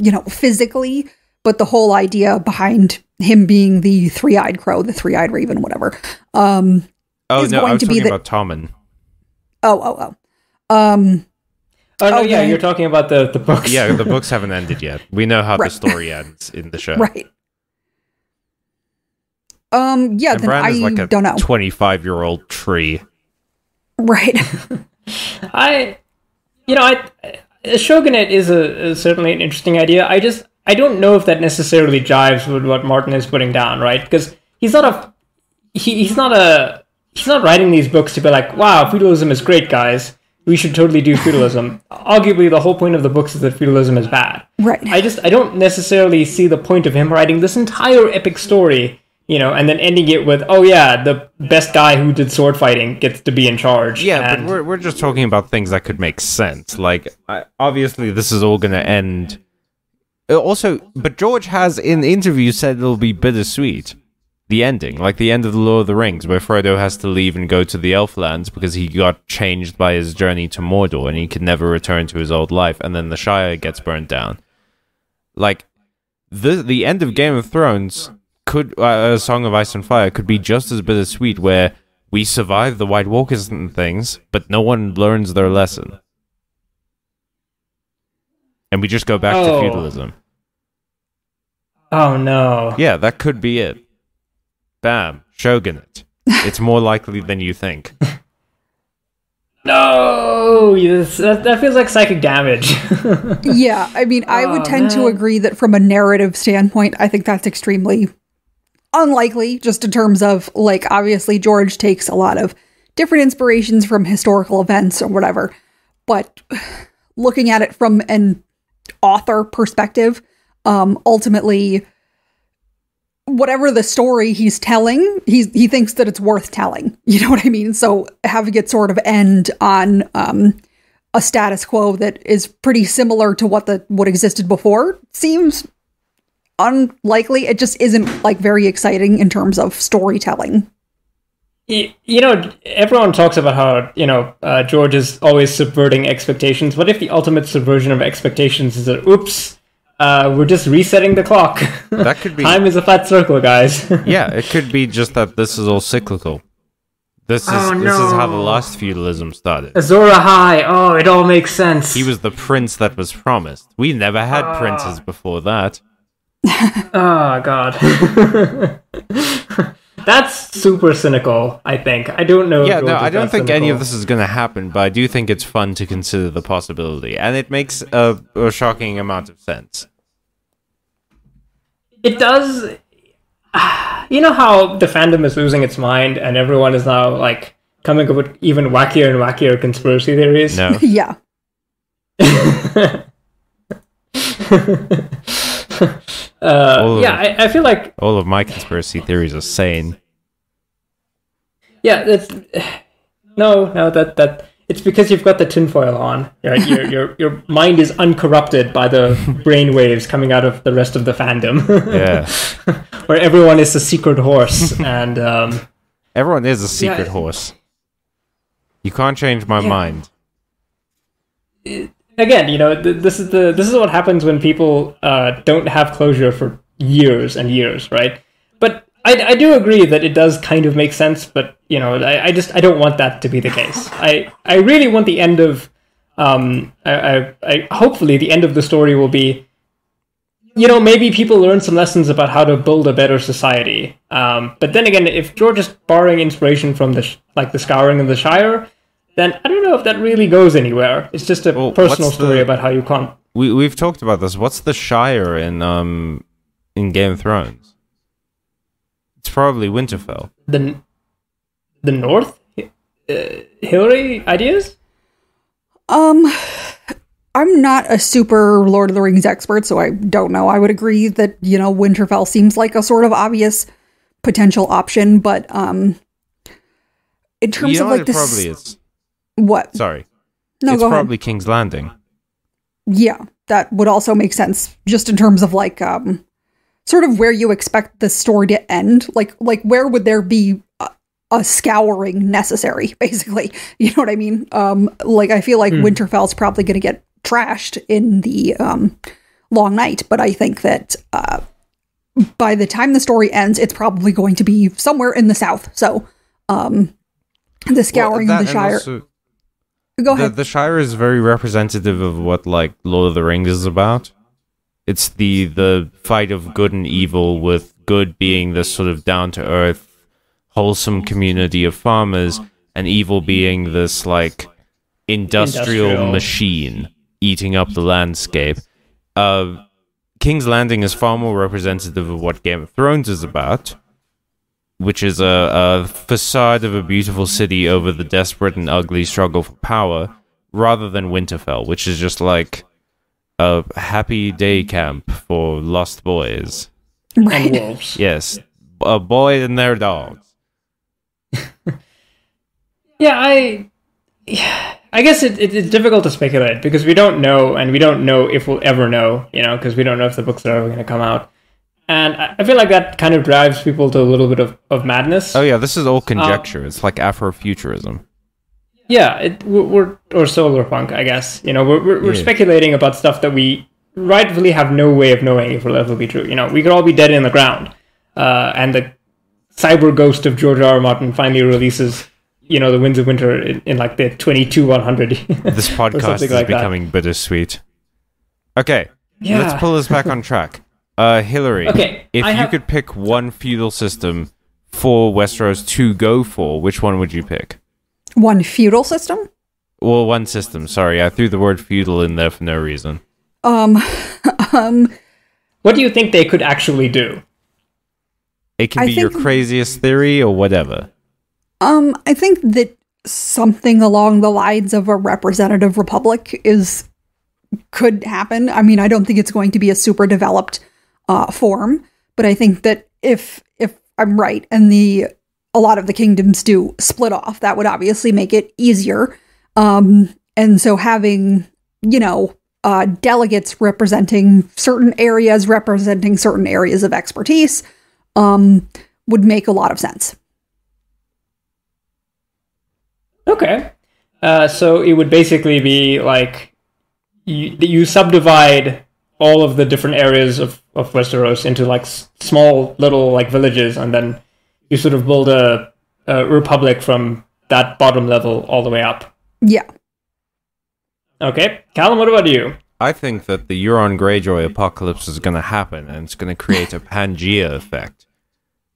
you know, physically, but the whole idea behind him being the three-eyed crow, the three-eyed raven, whatever, is I was going to be talking about Tommen. Oh, no, yeah, you're talking about the books. Yeah, the books haven't ended yet. We know how the story ends in the show. Right. Yeah, and then Bran is like a don't know. 25-year-old tree. Right. A shogunate is certainly an interesting idea. I don't know if that necessarily jives with what Martin is putting down, right? Because he's not writing these books to be like, wow, feudalism is great, guys. We should totally do feudalism. Arguably, the whole point of the books is that feudalism is bad. Right. I don't necessarily see the point of him writing this entire epic story, and then ending it with, oh yeah, the best guy who did sword fighting gets to be in charge. Yeah, but we're just talking about things that could make sense. Like, obviously, this is all going to end. Also, but George has in interviews said it'll be bittersweet. The ending, like the end of the Lord of the Rings, where Frodo has to leave and go to the Elflands because he got changed by his journey to Mordor and he could never return to his old life, and then the Shire gets burnt down. Like, the end of Game of Thrones could, A Song of Ice and Fire could be just as bittersweet, where we survive the White Walkers and things, but no one learns their lesson. And we just go back to feudalism. Oh no. Yeah, that could be it. Bam. Shogunate. It's more likely than you think. No! Yes, that feels like psychic damage. Yeah, I mean, I would tend to agree that from a narrative standpoint, I think that's extremely unlikely, just in terms of, like, obviously George takes a lot of different inspirations from historical events or whatever, but looking at it from an author perspective, ultimately, whatever the story he's telling, he thinks that it's worth telling. You know what I mean? So having it sort of end on a status quo that is pretty similar to what existed before seems unlikely. It just isn't like very exciting in terms of storytelling. Everyone talks about how, George is always subverting expectations. What if the ultimate subversion of expectations is that, oops, we're just resetting the clock. That could be. Time is a flat circle, guys. Yeah, it could be just that this is all cyclical. This is how the last feudalism started. Azor Ahai. Oh, it all makes sense. He was the prince that was promised. We never had princes before that. Oh God. That's super cynical, I think. I don't know. Yeah, no, I don't think any of this is going to happen, but I do think it's fun to consider the possibility, and it makes a shocking amount of sense. It does. You know how the fandom is losing its mind, and everyone is now like coming up with even wackier and wackier conspiracy theories? No. Yeah. I feel like all of my conspiracy theories are sane. Yeah, that's that it's because you've got the tinfoil on. Right? Your mind is uncorrupted by the brainwaves coming out of the rest of the fandom. Yeah, where everyone is a secret horse, and everyone is a secret horse. You can't change my mind. Again, this is what happens when people don't have closure for years and years, right? But I do agree that it does kind of make sense, but I don't want that to be the case. I really want the end of I hopefully the end of the story will be, maybe people learn some lessons about how to build a better society. But then again, if George is borrowing inspiration from the Scouring of the Shire, then I don't know if that really goes anywhere. It's just a personal story about how you can't. We've talked about this. What's the Shire in Game of Thrones? It's probably Winterfell. The North? Hillary ideas? I'm not a super Lord of the Rings expert, so I don't know. I would agree that, Winterfell seems like a sort of obvious potential option, but in terms of like this, probably is. What? Sorry. No, it's go probably ahead. King's Landing. Yeah, that would also make sense, just in terms of like sort of where you expect the story to end. Like where would there be a scouring necessary, basically? You know what I mean? I feel like Winterfell's probably going to get trashed in the Long Night, but I think that by the time the story ends, it's probably going to be somewhere in the south. So the scouring of the Shire. Also, go ahead. The Shire is very representative of what like Lord of the Rings is about. It's the fight of good and evil, with good being this sort of down-to-earth, wholesome community of farmers, and evil being this like industrial machine eating up the landscape. King's Landing is far more representative of what Game of Thrones is about, which is a facade of a beautiful city over the desperate and ugly struggle for power, rather than Winterfell, which is just like a happy day camp for lost boys. Right. And wolves. Yes, a boy and their dogs. Yeah, I guess it's difficult to speculate because we don't know, and we don't know if we'll ever know, because we don't know if the books are ever going to come out. And I feel like that kind of drives people to a little bit of madness. Oh yeah, this is all conjecture. It's like Afrofuturism. Yeah, or solar punk, I guess. We're speculating about stuff that we rightfully have no way of knowing if it'll ever be true. We could all be dead in the ground, and the cyber ghost of George R. R. Martin finally releases, The Winds of Winter in like the 22-100. This podcast is becoming bittersweet. Okay, let's pull this back on track. Hillary, if you could pick one feudal system for Westeros to go for, which one would you pick? One feudal system? Well, one system. Sorry, I threw the word feudal in there for no reason. What do you think they could actually do? It can be your craziest theory or whatever. I think that something along the lines of a representative republic could happen. I mean, I don't think it's going to be a super developed form, but I think that if I'm right and a lot of the kingdoms do split off, that would obviously make it easier. And so having, delegates representing certain areas of expertise would make a lot of sense. Okay. So it would basically be like you subdivide all of the different areas of Westeros into like small little like villages, and then you sort of build a republic from that bottom level all the way up. Yeah. Okay. Callum, what about you? I think that the Euron Greyjoy apocalypse is going to happen, and it's going to create a Pangea effect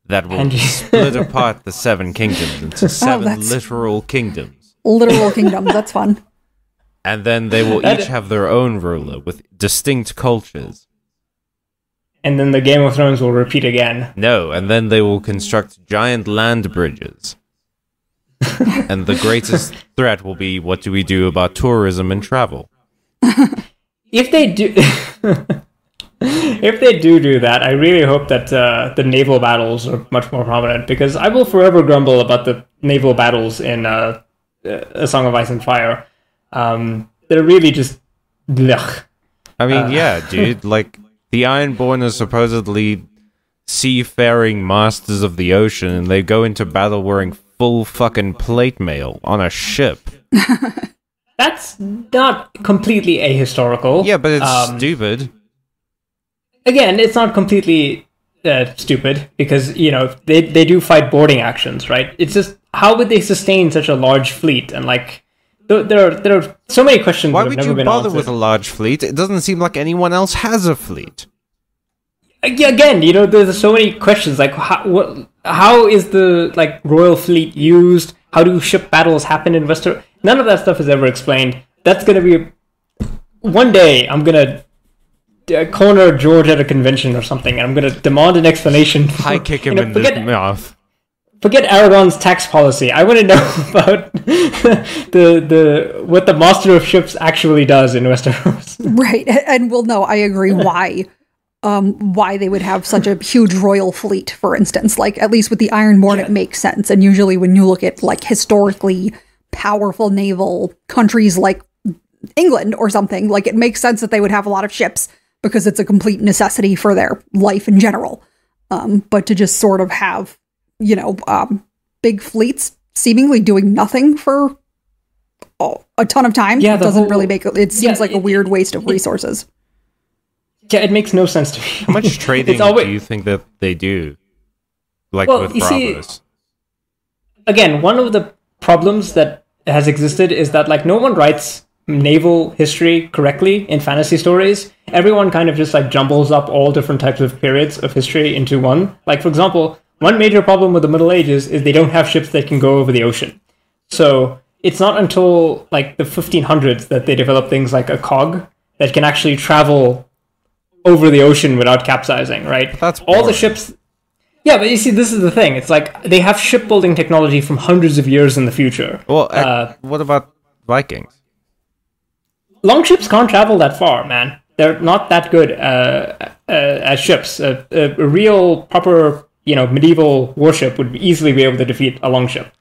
that will split apart the Seven Kingdoms into seven literal kingdoms. Literal kingdoms, that's fun. And then they will each have their own ruler with distinct cultures. And then the Game of Thrones will repeat again. No, and then they will construct giant land bridges. And the greatest threat will be, what do we do about tourism and travel? If they do... If they do that, I really hope that the naval battles are much more prominent, because I will forever grumble about the naval battles in A Song of Ice and Fire. They're really just... blech. I mean, yeah, dude, like, the Ironborn are supposedly seafaring masters of the ocean, and they go into battle wearing full fucking plate mail on a ship. That's not completely ahistorical. Yeah, but it's stupid. Again, it's not completely stupid, because, they do fight boarding actions, right? It's just, how would they sustain such a large fleet? And, like, there are so many questions that have never been answered. Why would you bother with a large fleet? It doesn't seem like anyone else has a fleet. Again, there's so many questions, like, how is the, like, royal fleet used? How do ship battles happen in Westeros? None of that stuff is ever explained. That's going to be... One day, I'm going to corner George at a convention or something, and I'm going to demand an explanation. High kick him in the mouth. Forget Aragon's tax policy. I want to know about what the Master of Ships actually does in Westeros. Right, and well, no, I agree. Why they would have such a huge royal fleet, for instance. Like, at least with the Ironborn, it makes sense. And usually when you look at, like, historically powerful naval countries like England or something, like, it makes sense that they would have a lot of ships, because it's a complete necessity for their life in general. But to just sort of have, big fleets seemingly doing nothing for a ton of time doesn't really make it. It seems like a weird waste of resources. Yeah, it makes no sense to me. How much trading do you think that they do? Like, with Bravos? Again, one of the problems that has existed is that, like, no one writes naval history correctly in fantasy stories. Everyone kind of just, like, jumbles up all different types of periods of history into one. Like, for example, one major problem with the Middle Ages is they don't have ships that can go over the ocean. So it's not until, like, the 1500s that they develop things like a cog that can actually travel over the ocean without capsizing, right? That's all the ships. Yeah, but you see, this is the thing. It's like they have shipbuilding technology from hundreds of years in the future. Well, what about Vikings? Longships can't travel that far, man. They're not that good as ships. A real proper, medieval warship would easily be able to defeat a longship.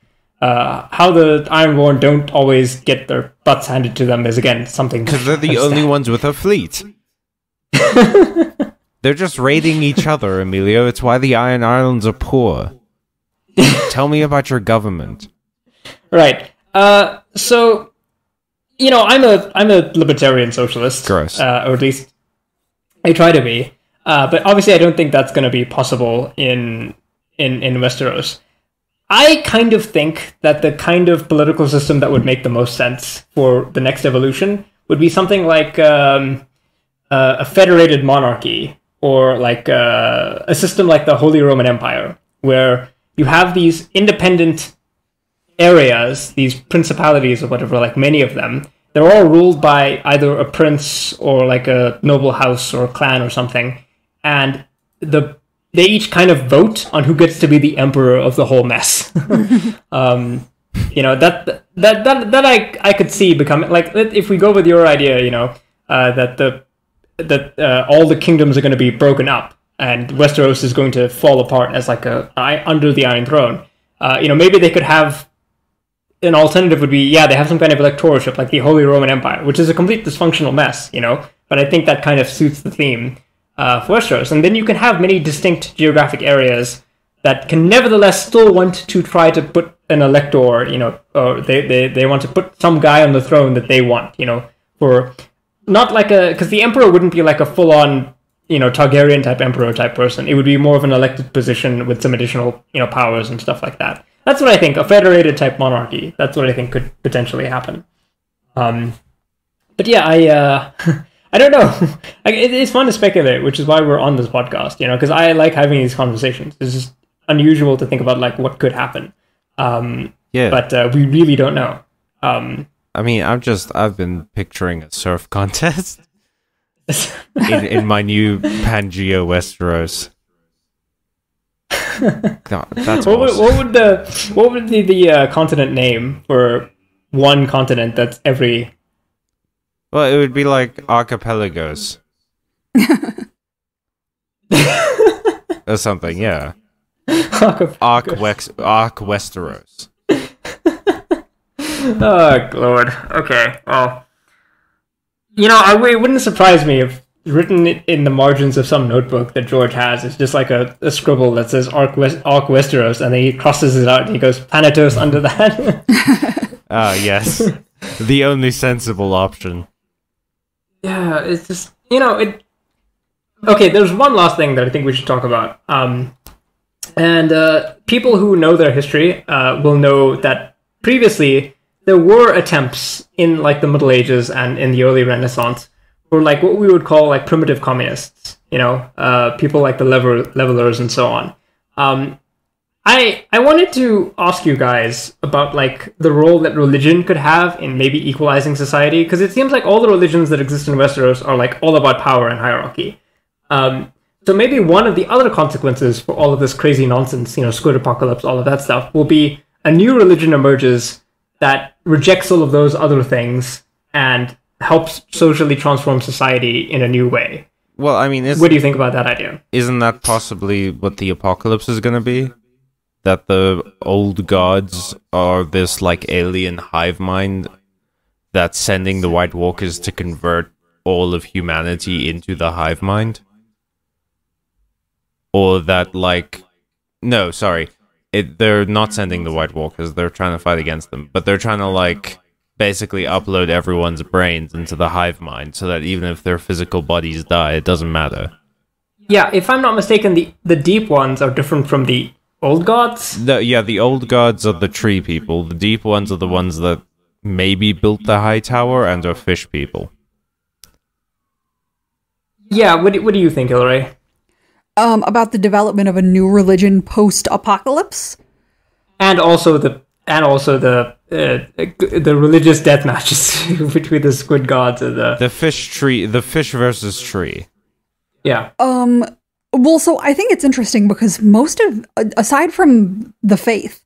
How the Ironborn don't always get their butts handed to them is, again, something... Because they're the only ones with a fleet. They're just raiding each other, Emilio. It's why the Iron Islands are poor. Tell me about your government. Right. So, I'm a libertarian socialist. Gross. Or at least I try to be. But obviously I don't think that's going to be possible in Westeros. I kind of think that the kind of political system that would make the most sense for the next evolution would be something like a federated monarchy, or like a system like the Holy Roman Empire, where you have these independent areas, these principalities or whatever, like many of them. They're all ruled by either a prince or like a noble house or a clan or something, and they each kind of vote on who gets to be the emperor of the whole mess. That I could see becoming, like, if we go with your idea, that all the kingdoms are going to be broken up and Westeros is going to fall apart as like under the Iron Throne. Maybe they could have an alternative would be, they have some kind of electorship like the Holy Roman Empire, which is a complete dysfunctional mess, but I think that kind of suits the theme for Westeros. And then you can have many distinct geographic areas that can nevertheless still want to try to put an elector, or they want to put some guy on the throne that they want, for not like because the emperor wouldn't be like a full-on, Targaryen type emperor type person. It would be more of an elected position with some additional, powers and stuff like that. That's what I think, a federated type monarchy. That's what I think could potentially happen. But yeah, I don't know. It's fun to speculate, which is why we're on this podcast, because I like having these conversations. It's just unusual to think about like what could happen. But we really don't know. I mean, I've been picturing a surf contest in my new Pangea Westeros. God, that's awesome. What would be the continent name for one continent that's every... Well, it would be like archipelagos. Or something, yeah. Arc Westeros. Oh, Lord. Okay, well. It wouldn't surprise me if written in the margins of some notebook that George has, it's just like a scribble that says Arc Westeros, and then he crosses it out and he goes Thanatos under that. Yes. The only sensible option. Yeah, it's just, Okay, there's one last thing that I think we should talk about. And people who know their history will know that previously there were attempts in like the Middle Ages and in the early Renaissance for like what we would call like primitive communists, people like the levelers and so on. I wanted to ask you guys about like the role that religion could have in maybe equalizing society, because it seems like all the religions that exist in Westeros are like all about power and hierarchy. So maybe one of the other consequences for all of this crazy nonsense, squid apocalypse, all of that stuff, will be a new religion emerges that rejects all of those other things and helps socially transform society in a new way. Well, I mean, what do you think about that idea? Isn't that possibly what the apocalypse is going to be? That the old gods are this like alien hive mind that's sending the White Walkers to convert all of humanity into the hive mind? Or that like... No, sorry. They're not sending the White Walkers, they're trying to fight against them. But they're trying to like basically upload everyone's brains into the hive mind so that even if their physical bodies die, it doesn't matter. Yeah, if I'm not mistaken, the deep ones are different from the old gods? The old gods are the tree people. The deep ones are the ones that maybe built the high tower and are fish people. Yeah, what do you think, Hillary? About the development of a new religion post-apocalypse? And also the religious death matches between the squid gods and the fish versus tree. Yeah. Well, so I think it's interesting because aside from the faith,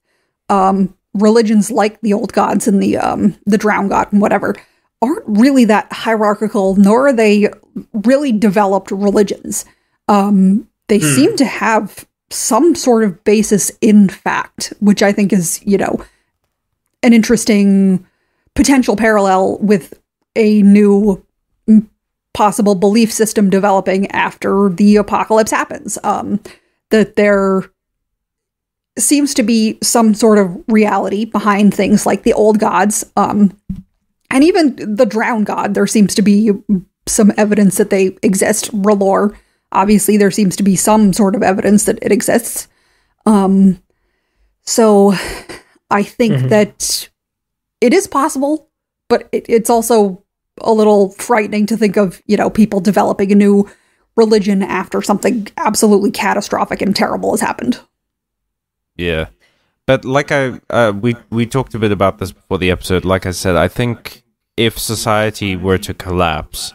religions like the old gods and the drowned god and whatever aren't really that hierarchical, nor are they really developed religions. They seem to have some sort of basis in fact, which I think is, an interesting potential parallel with a new possible belief system developing after the apocalypse happens. That there seems to be some sort of reality behind things like the old gods, and even the drowned god. There seems to be some evidence that they exist. R'hllor, obviously, there seems to be some sort of evidence that it exists. So I think that it is possible, but it's also a little frightening to think of, people developing a new religion after something absolutely catastrophic and terrible has happened. Yeah. But like we talked a bit about this before the episode. Like I said, I think if society were to collapse,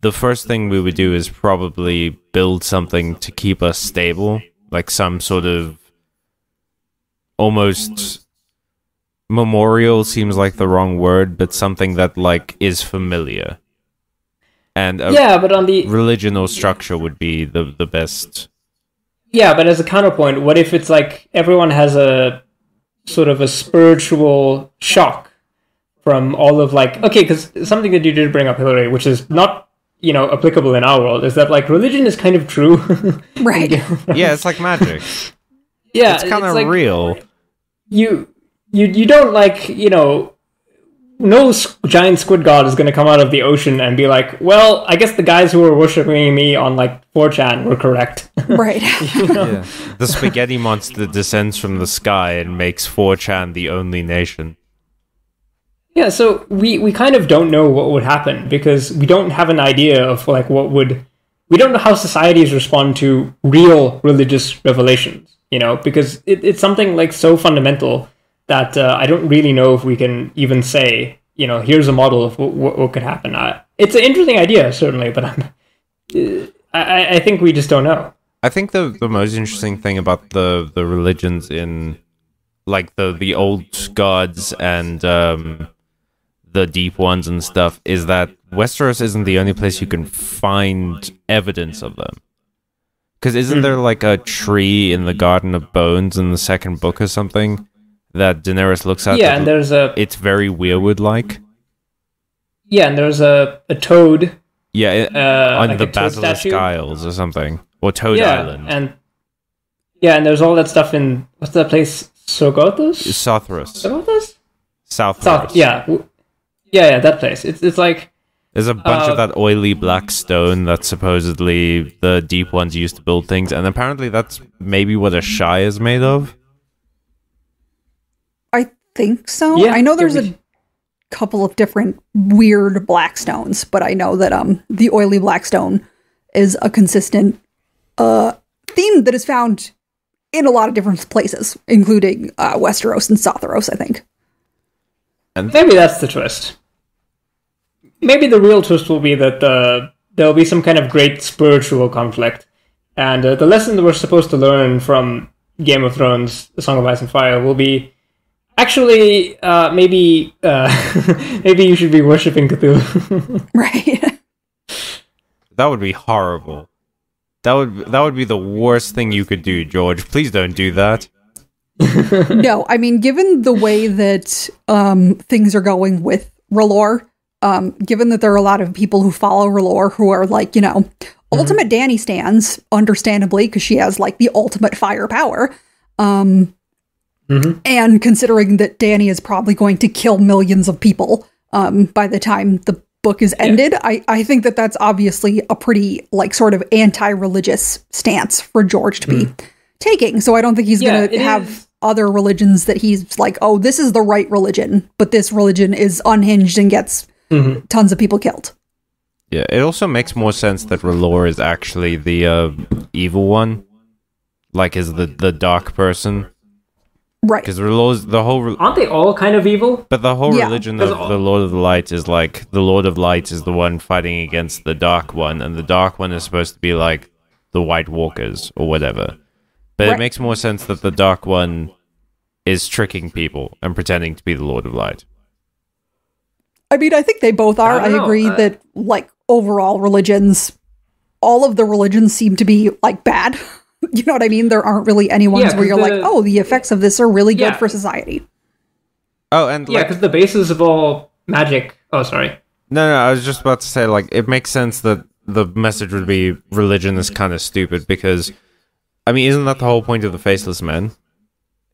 the first thing we would do is probably build something to keep us stable, like some sort of almost memorial seems like the wrong word, but something that like is familiar. And but on the religion or structure would be the best. Yeah, but as a counterpoint, what if it's like everyone has a sort of a spiritual shock from all of like, okay, because something that you did bring up, Hillary, which is not, applicable in our world, is that like religion is kind of true. Right. Yeah, it's like magic. Yeah. It's kind of like, real. You don't like, no giant squid god is going to come out of the ocean and be like, well, I guess the guys who were worshipping me on like 4chan were correct. Right. Yeah. The spaghetti monster descends from the sky and makes 4chan the only nation. Yeah, so we kind of don't know what would happen because we don't have an idea of like we don't know how societies respond to real religious revelations, because it's something like so fundamental that I don't really know if we can even say, here's a model of what could happen. It's an interesting idea, certainly, but I think we just don't know. I think the most interesting thing about the religions in, like, the old gods and the deep ones and stuff is that Westeros isn't the only place you can find evidence of them. Because isn't there, like, a tree in the Garden of Bones in the second book or something that Daenerys looks at? Yeah, and there's it's very weirwood-like. Yeah, and there's a toad. Yeah, on like the a toad Basilisk statue. Isles or something. Or Toad Island. And there's all that stuff in, what's that place? Sogothos? Sothros. Sogothos? Southros. Yeah, that place. It's like... There's a bunch of that oily black stone that supposedly the deep ones used to build things, and apparently that's maybe what a Shai is made of. I think so. Yeah, I know there's a couple of different weird black stones, but I know that the oily black stone is a consistent theme that is found in a lot of different places, including Westeros and Sothros, I think. And maybe that's the twist. Maybe the real twist will be that there'll be some kind of great spiritual conflict, and the lesson that we're supposed to learn from Game of Thrones, The Song of Ice and Fire, will be actually maybe you should be worshipping Cthulhu. Right. that would be horrible. That would be the worst thing you could do, George. Please don't do that. No, I mean, given the way that things are going with R'hllor, given that there are a lot of people who follow R'hllor who are like, ultimate Dany stans, understandably, because she has like the ultimate firepower. And considering that Dany is probably going to kill millions of people by the time the book is ended, I think that that's obviously a pretty like sort of anti-religious stance for George to be taking. So I don't think he's going to have other religions that he's like, oh, this is the right religion, but this religion is unhinged and gets tons of people killed. Yeah, it also makes more sense that R'hllor is actually the evil one, like is the dark person. Right. Because R'hllor's the whole... Aren't they all kind of evil? But the whole religion of the Lord of the Light is like, the Lord of Light is the one fighting against the Dark One, and the Dark One is supposed to be like the White Walkers or whatever. But it makes more sense that the Dark One is tricking people and pretending to be the Lord of Light. I mean, I think they both are. I agree that, like, overall religions, all of the religions seem to be, like, bad. You know what I mean? There aren't really any ones where you're like, oh, the effects of this are really good for society. Oh, and because the basis of all magic... Oh, sorry. No, I was just about to say, like, it makes sense that the message would be religion is kind of stupid because, I mean, isn't that the whole point of the Faceless Men?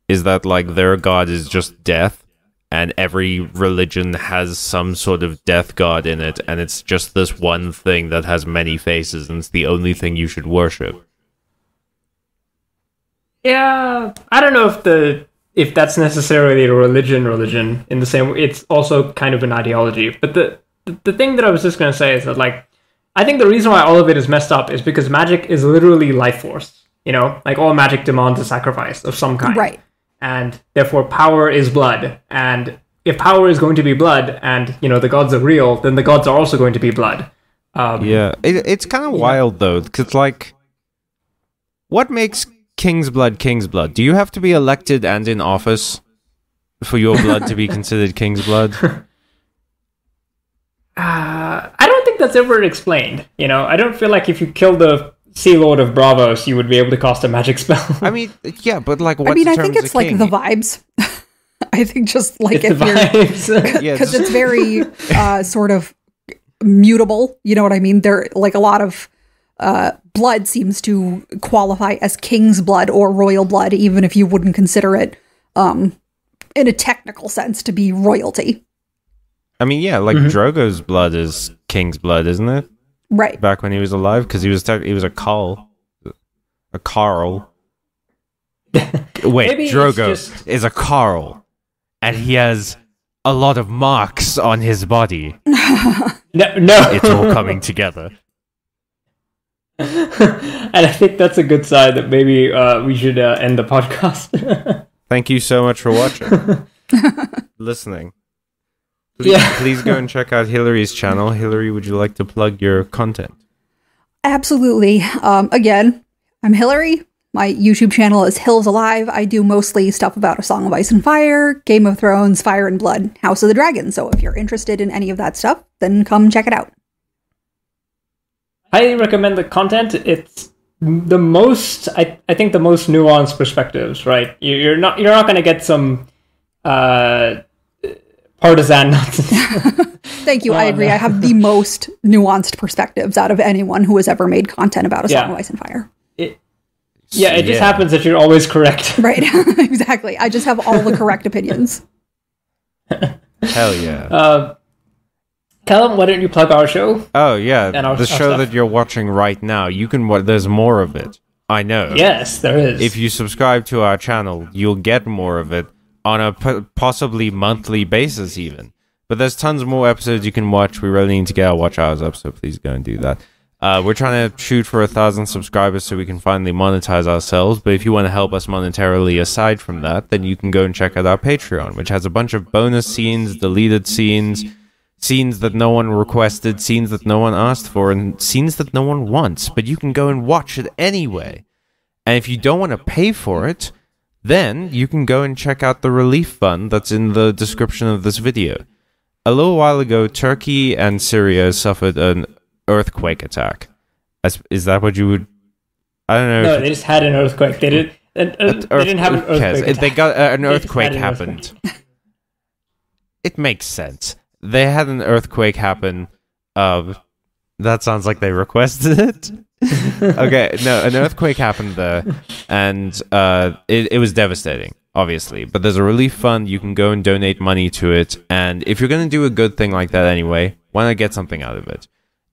Is that, like, their god is just death, and every religion has some sort of death god in it, and it's just this one thing that has many faces, and it's the only thing you should worship. Yeah, I don't know if that's necessarily a religion in the same way. It's also kind of an ideology. But the thing that I was just going to say is that, like, I think the reason why all of it is messed up is because magic is literally life force. You know, like all magic demands a sacrifice of some kind. Right. And therefore power is blood. And if power is going to be blood and, you know, the gods are real, then the gods are also going to be blood. It's kind of wild, though, because, like, what makes King's blood? Do you have to be elected and in office for your blood to be considered King's blood? I don't think that's ever explained. You know, I don't feel like if you kill the Sea Lord of Bravos, you would be able to cast a magic spell. I mean, yeah, but like, what? I mean, I think it's like the vibes. I think just like if you're, because it's very sort of mutable. You know what I mean? There, like a lot of blood seems to qualify as king's blood or royal blood, even if you wouldn't consider it, in a technical sense, to be royalty. I mean, yeah, like Drogo's blood is king's blood, isn't it? Right. Back when he was alive, because he was a Carl. A Carl. Wait, Drogo is a Carl, and he has a lot of marks on his body. No. It's all coming together. And I think that's a good sign that maybe we should end the podcast. Thank you so much for watching. Listening. Please go and check out Hillary's channel. Hillary, would you like to plug your content? Absolutely. Again, I'm Hillary. My YouTube channel is Hills Alive. I do mostly stuff about A Song of Ice and Fire, Game of Thrones, Fire and Blood, House of the Dragon. So if you're interested in any of that stuff, then come check it out. I recommend the content. It's the most, I think, the most nuanced perspectives. Right? You're not going to get some partisan nonsense. Thank you. I agree. I have the most nuanced perspectives out of anyone who has ever made content about A Song of Ice and Fire. It just happens that you're always correct. Right. Exactly. I just have all the correct opinions. Hell yeah. Callum, why don't you plug our show? Oh, yeah. Our show that you're watching right now. You can there's more of it. I know. Yes, there is. If you subscribe to our channel, you'll get more of it on a possibly monthly basis even. But there's tons more episodes you can watch. We really need to get our watch hours up, so please go and do that. We're trying to shoot for 1,000 subscribers so we can finally monetize ourselves, but if you want to help us monetarily aside from that, then you can go and check out our Patreon, which has a bunch of bonus scenes, deleted scenes, scenes that no one requested, scenes that no one asked for, and scenes that no one wants, but you can go and watch it anyway. And if you don't want to pay for it, then you can go and check out the relief fund that's in the description of this video. A little while ago, Turkey and Syria suffered an earthquake attack. Is that what you would... I don't know. No, they just had an earthquake. They didn't have an earthquake attack. They got an earthquake happened. It makes sense. They had an earthquake happen. That sounds like they requested it. Okay, no, an earthquake happened there, and it was devastating, obviously. But there's a relief fund. You can go and donate money to it. And if you're going to do a good thing like that anyway, why not get something out of it?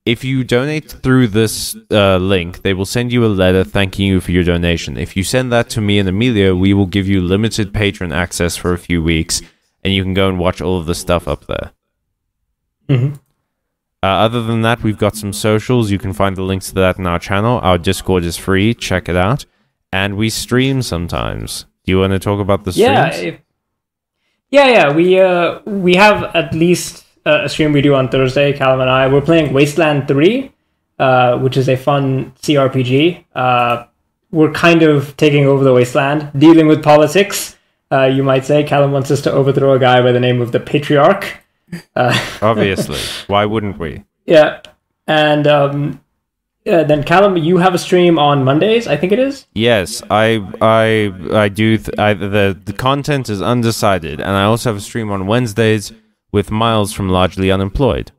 If you donate through this link, they will send you a letter thanking you for your donation. If you send that to me and Amelia, we will give you limited patron access for a few weeks, and you can go and watch all of the stuff up there. Mm-hmm. Other than that, we've got some socials. You can find the links to that in our channel. Our Discord is free. Check it out. And we stream sometimes. Do you want to talk about the streams? Yeah. We have at least a stream we do on Thursday, Callum and I. We're playing Wasteland 3, which is a fun CRPG. We're kind of taking over the Wasteland, dealing with politics, you might say. Callum wants us to overthrow a guy by the name of the Patriarch. Obviously. Why wouldn't we? Yeah. And then Callum, you have a stream on Mondays, I think it is. Yes, I do. The content is undecided, and I also have a stream on Wednesdays with Miles from Largely Unemployed.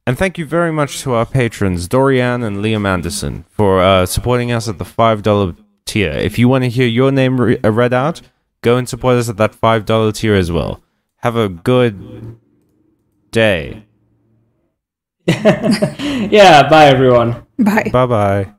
And thank you very much to our patrons, Dorian and Liam Anderson, for supporting us at the $5 tier. If you want to hear your name read out, go and support us at that $5 tier as well. Have a good day. Yeah, bye everyone. Bye. Bye-bye.